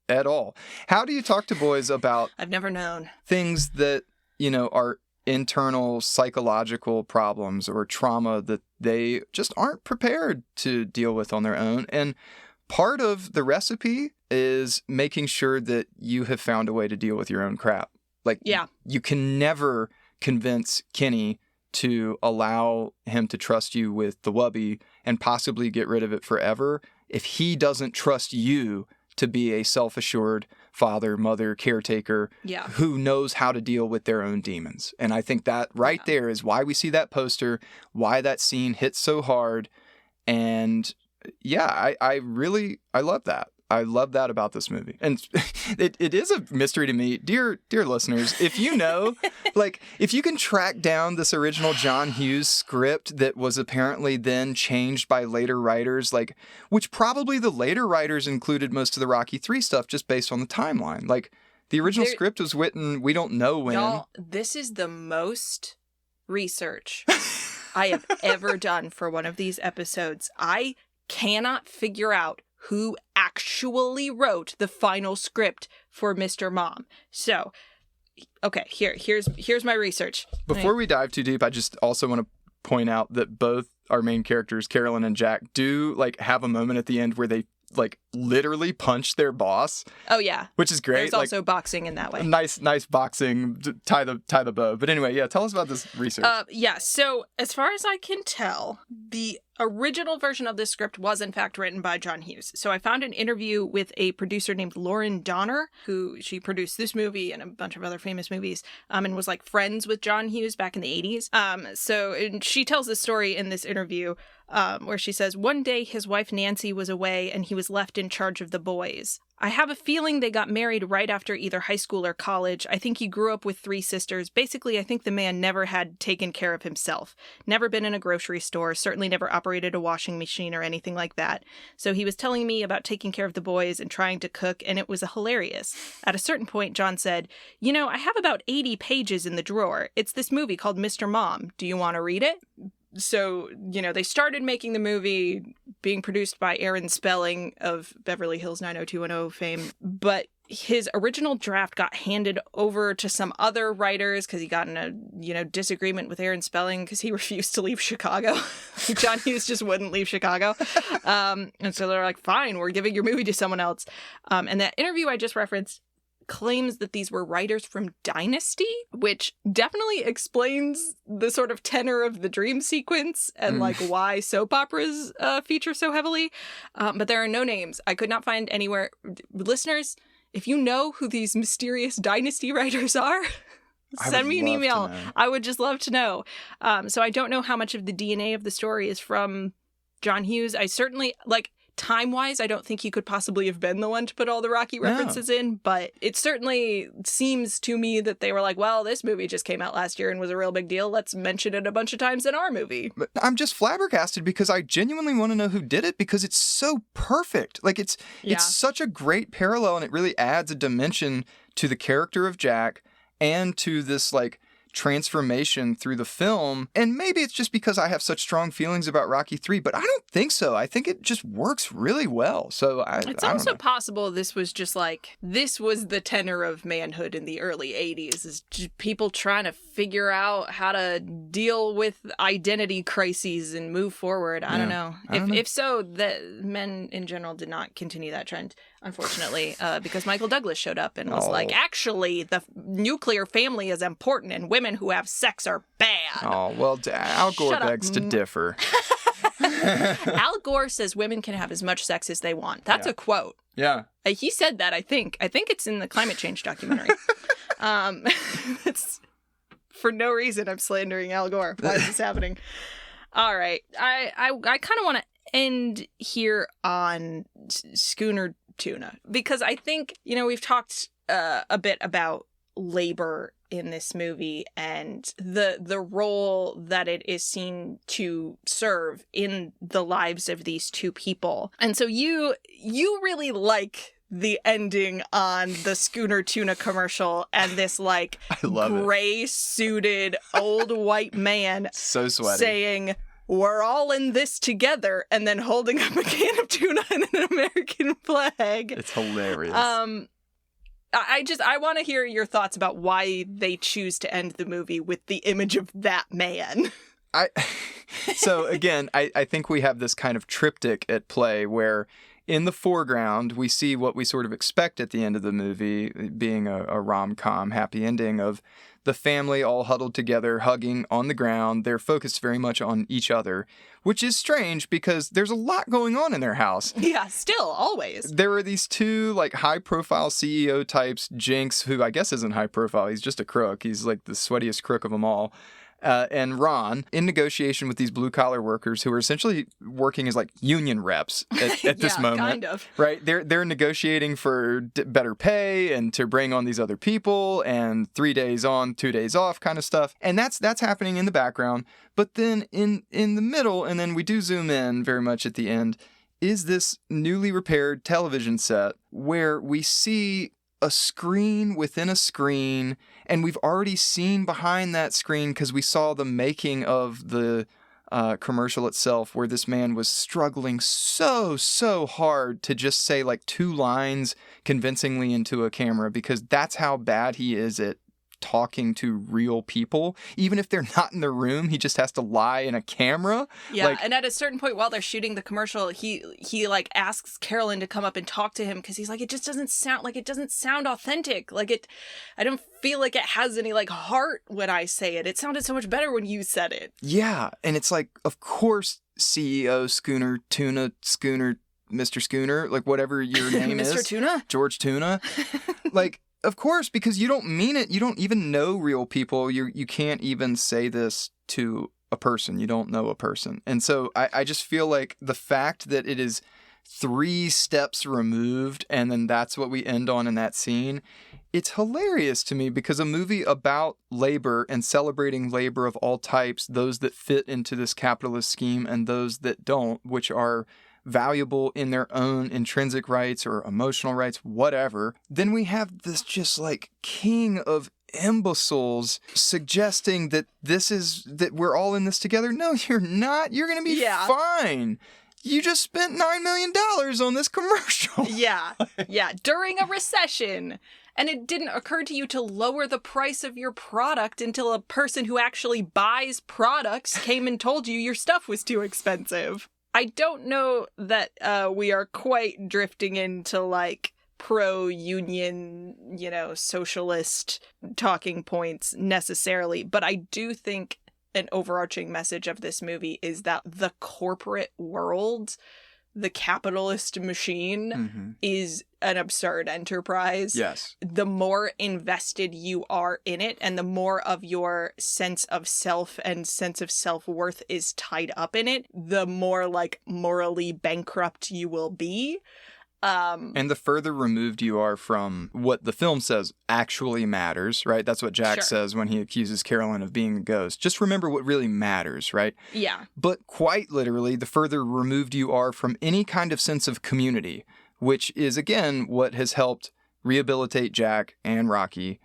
At all. How do you talk to boys about I've never known things that, are internal psychological problems or trauma that they just aren't prepared to deal with on their own. And part of the recipe is making sure that you have found a way to deal with your own crap. Like, you can never convince Kenny to allow him to trust you with the wubby and possibly get rid of it forever if he doesn't trust you to be a self-assured father, mother, caretaker who knows how to deal with their own demons. And I think that right there is why we see that poster, why that scene hits so hard. And I love that. I love that about this movie. And it is a mystery to me. Dear listeners, if you know, like, if you can track down this original John Hughes script that was apparently then changed by later writers, like, which probably the later writers included most of the Rocky III stuff just based on the timeline. Like, the original script was written, we don't know when. Y'all, this is the most research I have ever done for one of these episodes. I cannot figure out who actually wrote the final script for Mr. Mom. So, okay, here's my research. Before we dive too deep, I just also want to point out that both our main characters, Carolyn and Jack, do like have a moment at the end where they like literally punch their boss. Oh yeah, which is great. There's also boxing in that way. Nice boxing. Tie the bow. But anyway, tell us about this research. So as far as I can tell, the original version of this script was in fact written by John Hughes. So I found an interview with a producer named Lauren Donner, who she produced this movie and a bunch of other famous movies, and was like friends with John Hughes back in the 80s. And she tells this story in this interview where she says, one day his wife Nancy was away and he was left in charge of the boys. I have a feeling they got married right after either high school or college. I think he grew up with 3 sisters. Basically, I think the man never had taken care of himself. Never been in a grocery store, certainly never operated a washing machine or anything like that. So he was telling me about taking care of the boys and trying to cook, and it was hilarious. At a certain point, John said, I have about 80 pages in the drawer. It's this movie called Mr. Mom. Do you want to read it? So, they started making the movie being produced by Aaron Spelling of Beverly Hills 90210 fame, but his original draft got handed over to some other writers because he got in a, disagreement with Aaron Spelling because he refused to leave Chicago. John Hughes just wouldn't leave Chicago. And so they're like, fine, we're giving your movie to someone else. And that interview I just referenced claims that these were writers from Dynasty, which definitely explains the sort of tenor of the dream sequence and like why soap operas feature so heavily. But there are no names. I could not find anywhere. Listeners, if you know who these mysterious Dynasty writers are, send me an email. I would just love to know. So I don't know how much of the DNA of the story is from John Hughes. I certainly, time-wise, I don't think he could possibly have been the one to put all the Rocky references in, but it certainly seems to me that they were like, well, this movie just came out last year and was a real big deal. Let's mention it a bunch of times in our movie. But I'm just flabbergasted because I genuinely want to know who did it because it's so perfect. Like, it's such a great parallel, and it really adds a dimension to the character of Jack and to this, transformation through the film. And maybe it's just because I have such strong feelings about Rocky III, but I don't think so. I think it just works really well. So it's also possible this was just this was the tenor of manhood in the early 80s, is just people trying to figure out how to deal with identity crises and move forward. I don't know. If so, the men in general did not continue that trend, unfortunately, because Michael Douglas showed up and was like, actually, the nuclear family is important and women who have sex are bad. Oh, well, Al Gore begs to differ. Al Gore says women can have as much sex as they want. That's a quote. Yeah. He said that, I think. I think it's in the climate change documentary. It's for no reason I'm slandering Al Gore. Why is this happening? All right. I kind of want to end here on Schooner Tuna because I think, we've talked a bit about labor in this movie and the role that it is seen to serve in the lives of these two people. And so you really like the ending on the Schooner Tuna commercial and this gray suited old white man so sweaty saying, "We're all in this together," and then holding up a can of tuna and an American flag. It's hilarious. I want to hear your thoughts about why they choose to end the movie with the image of that man. So again, I think we have this kind of triptych at play where in the foreground, we see what we sort of expect at the end of the movie, being a rom-com happy ending of the family all huddled together, hugging on the ground. They're focused very much on each other, which is strange because there's a lot going on in their house. Yeah, still, always. There are these two like high-profile CEO types, Jinx, who I guess isn't high-profile. He's just a crook. He's like the sweatiest crook of them all. And Ron, in negotiation with these blue-collar workers who are essentially working as like union reps at this moment. Kind of. Right? They're negotiating for better pay and to bring on these other people and 3 days on, 2 days off kind of stuff. And that's happening in the background. But then in the middle, and then we do zoom in very much at the end, is this newly repaired television set where we see a screen within a screen, and we've already seen behind that screen because we saw the making of the commercial itself where this man was struggling so hard to just say like 2 lines convincingly into a camera because that's how bad he is at talking to real people. Even if they're not in the room, he just has to lie in a camera. Yeah, and at a certain point while they're shooting the commercial, he like asks Carolyn to come up and talk to him because he's like, it doesn't sound authentic. Like I don't feel like it has any like heart when I say it. It sounded so much better when you said it. Yeah, and it's like, of course, CEO Schooner, Tuna Schooner, Mr. Schooner, like whatever your name is. Mr. Tuna? George Tuna. Like, of course, because you don't mean it. You don't even know real people. You can't even say this to a person. You don't know a person. And so I just feel like the fact that it is 3 steps removed and then that's what we end on in that scene, it's hilarious to me because a movie about labor and celebrating labor of all types, those that fit into this capitalist scheme and those that don't, which are valuable in their own intrinsic rights or emotional rights, whatever, then we have this just like king of imbeciles suggesting that that we're all in this together. No, you're not. You're going to be fine. You just spent $9 million on this commercial. Yeah. During a recession. And it didn't occur to you to lower the price of your product until a person who actually buys products came and told you your stuff was too expensive. I don't know that we are quite drifting into like pro-union, socialist talking points necessarily, but I do think an overarching message of this movie is that the corporate world, the capitalist machine, is an absurd enterprise. Yes. The more invested you are in it and the more of your sense of self and sense of self-worth is tied up in it, the more like morally bankrupt you will be. And the further removed you are from what the film says actually matters, right? That's what Jack says when he accuses Carolyn of being a ghost. Just remember what really matters, right? Yeah. But quite literally, the further removed you are from any kind of sense of community, which is, again, what has helped rehabilitate Jack and Rocky.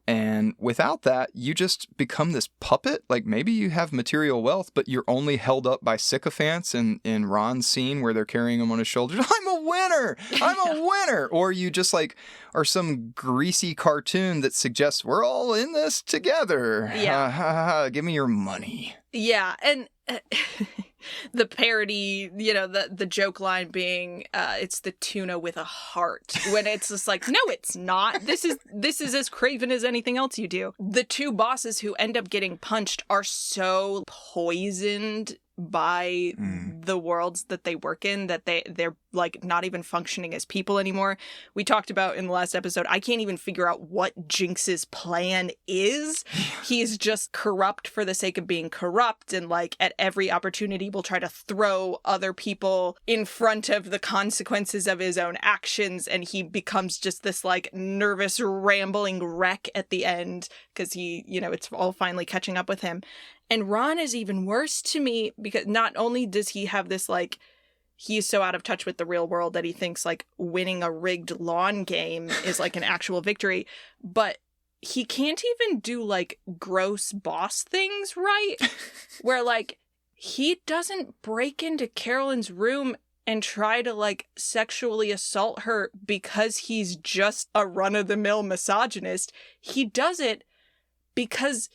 And without that, you just become this puppet. Like maybe you have material wealth, but you're only held up by sycophants in Ron's scene where they're carrying him on his shoulders. I'm a winner! I'm a winner! Or you just like are some greasy cartoon that suggests we're all in this together. Yeah. Give me your money. Yeah, and the parody, the joke line being, it's the tuna with a heart. When it's just like, no, it's not. This is as craven as anything else you do. The 2 bosses who end up getting punched are so poisoned by the worlds that they work in that they're like not even functioning as people anymore. We talked about in the last episode, I can't even figure out what Jinx's plan is. He's just corrupt for the sake of being corrupt and like at every opportunity will try to throw other people in front of the consequences of his own actions, and he becomes just this like nervous rambling wreck at the end because he, it's all finally catching up with him. And Ron is even worse to me because not only does he have this, like, he is so out of touch with the real world that he thinks, like, winning a rigged lawn game is, like, an actual victory, but he can't even do, like, gross boss things right, where, like, he doesn't break into Carolyn's room and try to, like, sexually assault her because he's just a run-of-the-mill misogynist. He does it because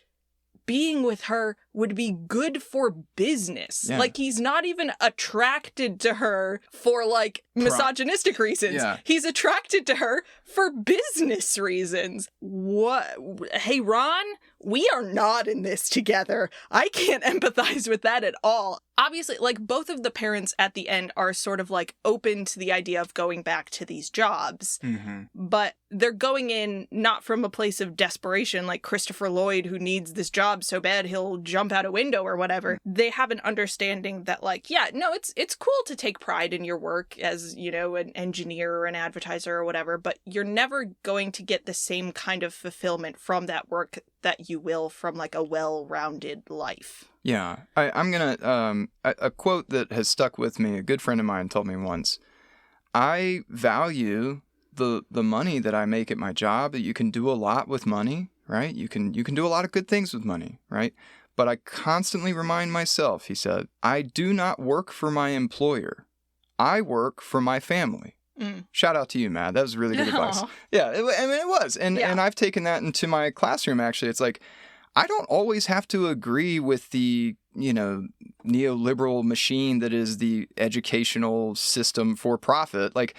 being with her would be good for business. Yeah. Like, he's not even attracted to her for, like, misogynistic reasons. Yeah. He's attracted to her for business reasons. What? Hey, Ron, we are not in this together. I can't empathize with that at all. Obviously, like, both of the parents at the end are sort of, like, open to the idea of going back to these jobs. Mm-hmm. But they're going in not from a place of desperation, like Christopher Lloyd, who needs this job so bad he'll jump out a window or whatever. They have an understanding that, like, yeah, no, it's cool to take pride in your work as, you know, an engineer or an advertiser or whatever, but you're never going to get the same kind of fulfillment from that work that you will from, like, a well-rounded life. Yeah. I'm going to, a quote that has stuck with me, a good friend of mine told me once, I value the money that I make at my job, that you can do a lot with money, right? You can do a lot of good things with money, right? But I constantly remind myself, he said, I do not work for my employer. I work for my family. Shout out to you, Matt. That was really good advice. Yeah, it was. And I've taken that into my classroom, actually. It's like, I don't always have to agree with the, you know, neoliberal machine that is the educational system for profit. Like,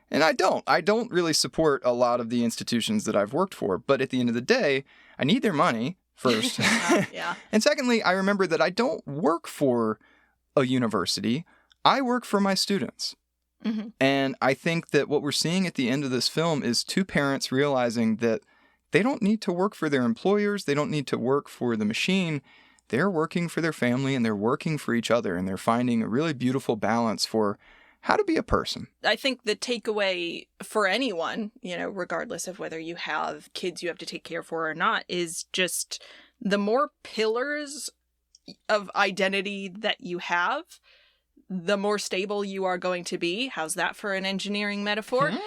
and I don't really support a lot of the institutions that I've worked for. But at the end of the day, I need their money first. Yeah. And secondly, I remember that I don't work for a university. I work for my students. Mm-hmm. And I think that what we're seeing at the end of this film is two parents realizing that they don't need to work for their employers. They don't need to work for the machine. They're working for their family and they're working for each other. And they're finding a really beautiful balance for how to be a person. I think the takeaway for anyone, you know, regardless of whether you have kids you have to take care for or not, is just the more pillars of identity that you have, the more stable you are going to be. How's that for an engineering metaphor? They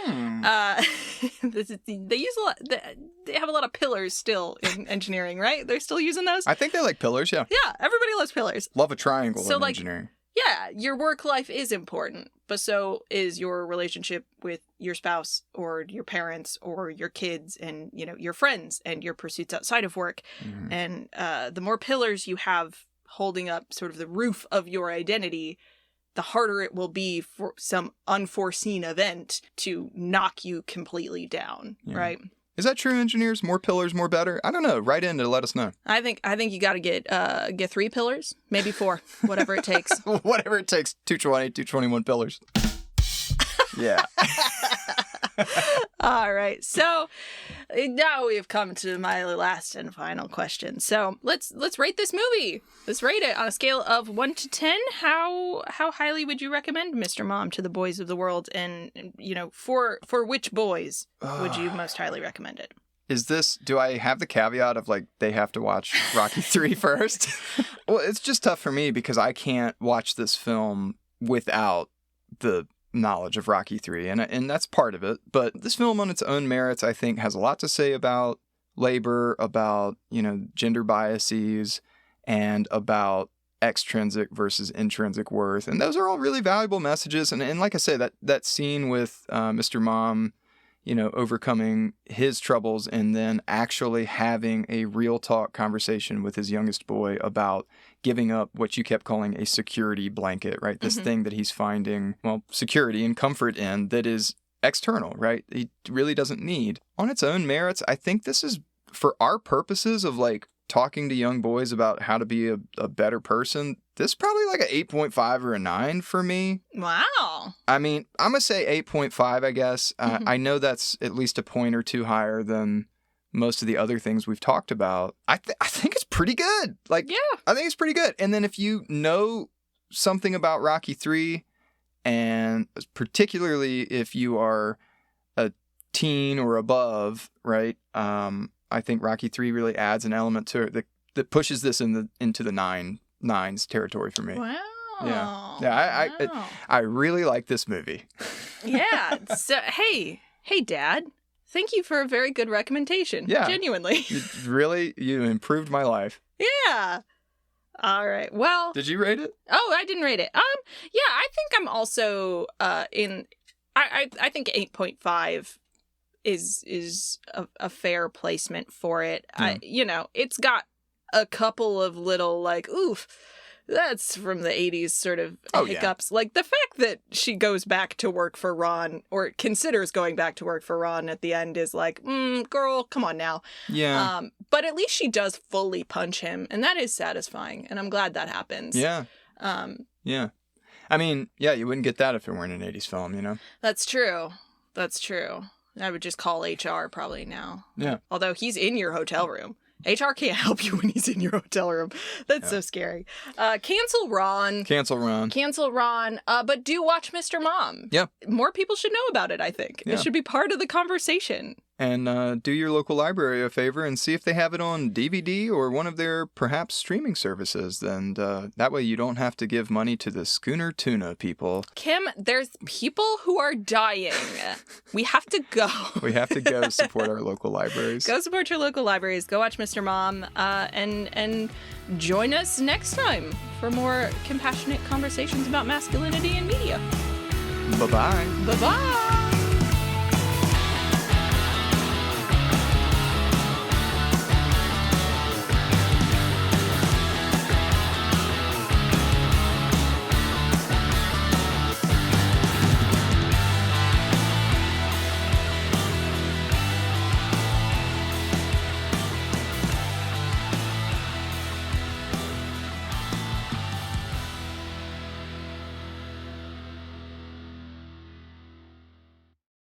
use a lot. They have a lot of pillars still in engineering, right? They're still using those. I think they like pillars, yeah. Yeah, everybody loves pillars. Love a triangle So, in like, engineering. Yeah, your work life is important, but so is your relationship with your spouse or your parents or your kids and, you know, your friends and your pursuits outside of work. Mm-hmm. And the more pillars you have holding up sort of the roof of your identity, the harder it will be for some unforeseen event to knock you completely down, right? Is that true, engineers? More pillars, more better? I don't know. Write in to let us know. I think you got to get 3 pillars, maybe 4, whatever it takes. Whatever it takes. 220, 221 pillars. Yeah. All right. So now we've come to my last and final question. So let's rate this movie. Let's rate it on a scale of 1 to 10. How highly would you recommend Mr. Mom to the boys of the world? And, you know, for which boys would you most highly recommend it? Do I have the caveat of, like, they have to watch Rocky 3 first? Well, it's just tough for me because I can't watch this film without the knowledge of Rocky 3, and that's part of it. But this film on its own merits, I think, has a lot to say about labor, about, you know, gender biases, and about extrinsic versus intrinsic worth. And those are all really valuable messages. And like I say, that scene with Mr. Mom, you know, overcoming his troubles and then actually having a real talk conversation with his youngest boy about giving up what you kept calling a security blanket, right? This thing that he's finding, well, security and comfort in that is external, right? He really doesn't need. On its own merits, I think this is, for our purposes of, like, talking to young boys about how to be a better person, this is probably like a 8.5 or a 9 for me. Wow. I mean, I'm going to say 8.5, I guess. I know that's at least a point or two higher than most of the other things we've talked about. I think it's pretty good. Like, yeah, I think it's pretty good. And then if you know something about Rocky 3, and particularly if you are a teen or above, right? I think Rocky 3 really adds an element to it that pushes this into the nines territory for me. Wow. Yeah. I really like this movie. Yeah. So hey, Dad. Thank you for a very good recommendation. Yeah. Genuinely. You improved my life. Yeah. All right. Well. Did you rate it? Oh, I didn't rate it. Yeah, I think I'm also I think 8.5 is a fair placement for it. Yeah. You know, it's got a couple of little, like, oof, that's from the 80s sort of hiccups. Yeah. Like, the fact that she goes back to work for Ron, or considers going back to work for Ron at the end is like, girl, come on now. Yeah. But at least she does fully punch him, and that is satisfying, and I'm glad that happens. Yeah. Yeah. I mean, yeah, you wouldn't get that if it weren't an 80s film, you know? That's true. That's true. I would just call HR probably now. Yeah. Although he's in your hotel room. HR can't help you when he's in your hotel room. That's so scary. Cancel Ron. Cancel Ron. Cancel Ron. But do watch Mr. Mom. Yeah. More people should know about it, I think. Yeah. It should be part of the conversation. And do your local library a favor and see if they have it on DVD or one of their perhaps streaming services. And that way you don't have to give money to the Schooner Tuna people. Kim, there's people who are dying. We have to go. We have to go support our local libraries. Go support your local libraries. Go watch Mr. Mom. And join us next time for more compassionate conversations about masculinity in media. Bye-bye. Bye-bye.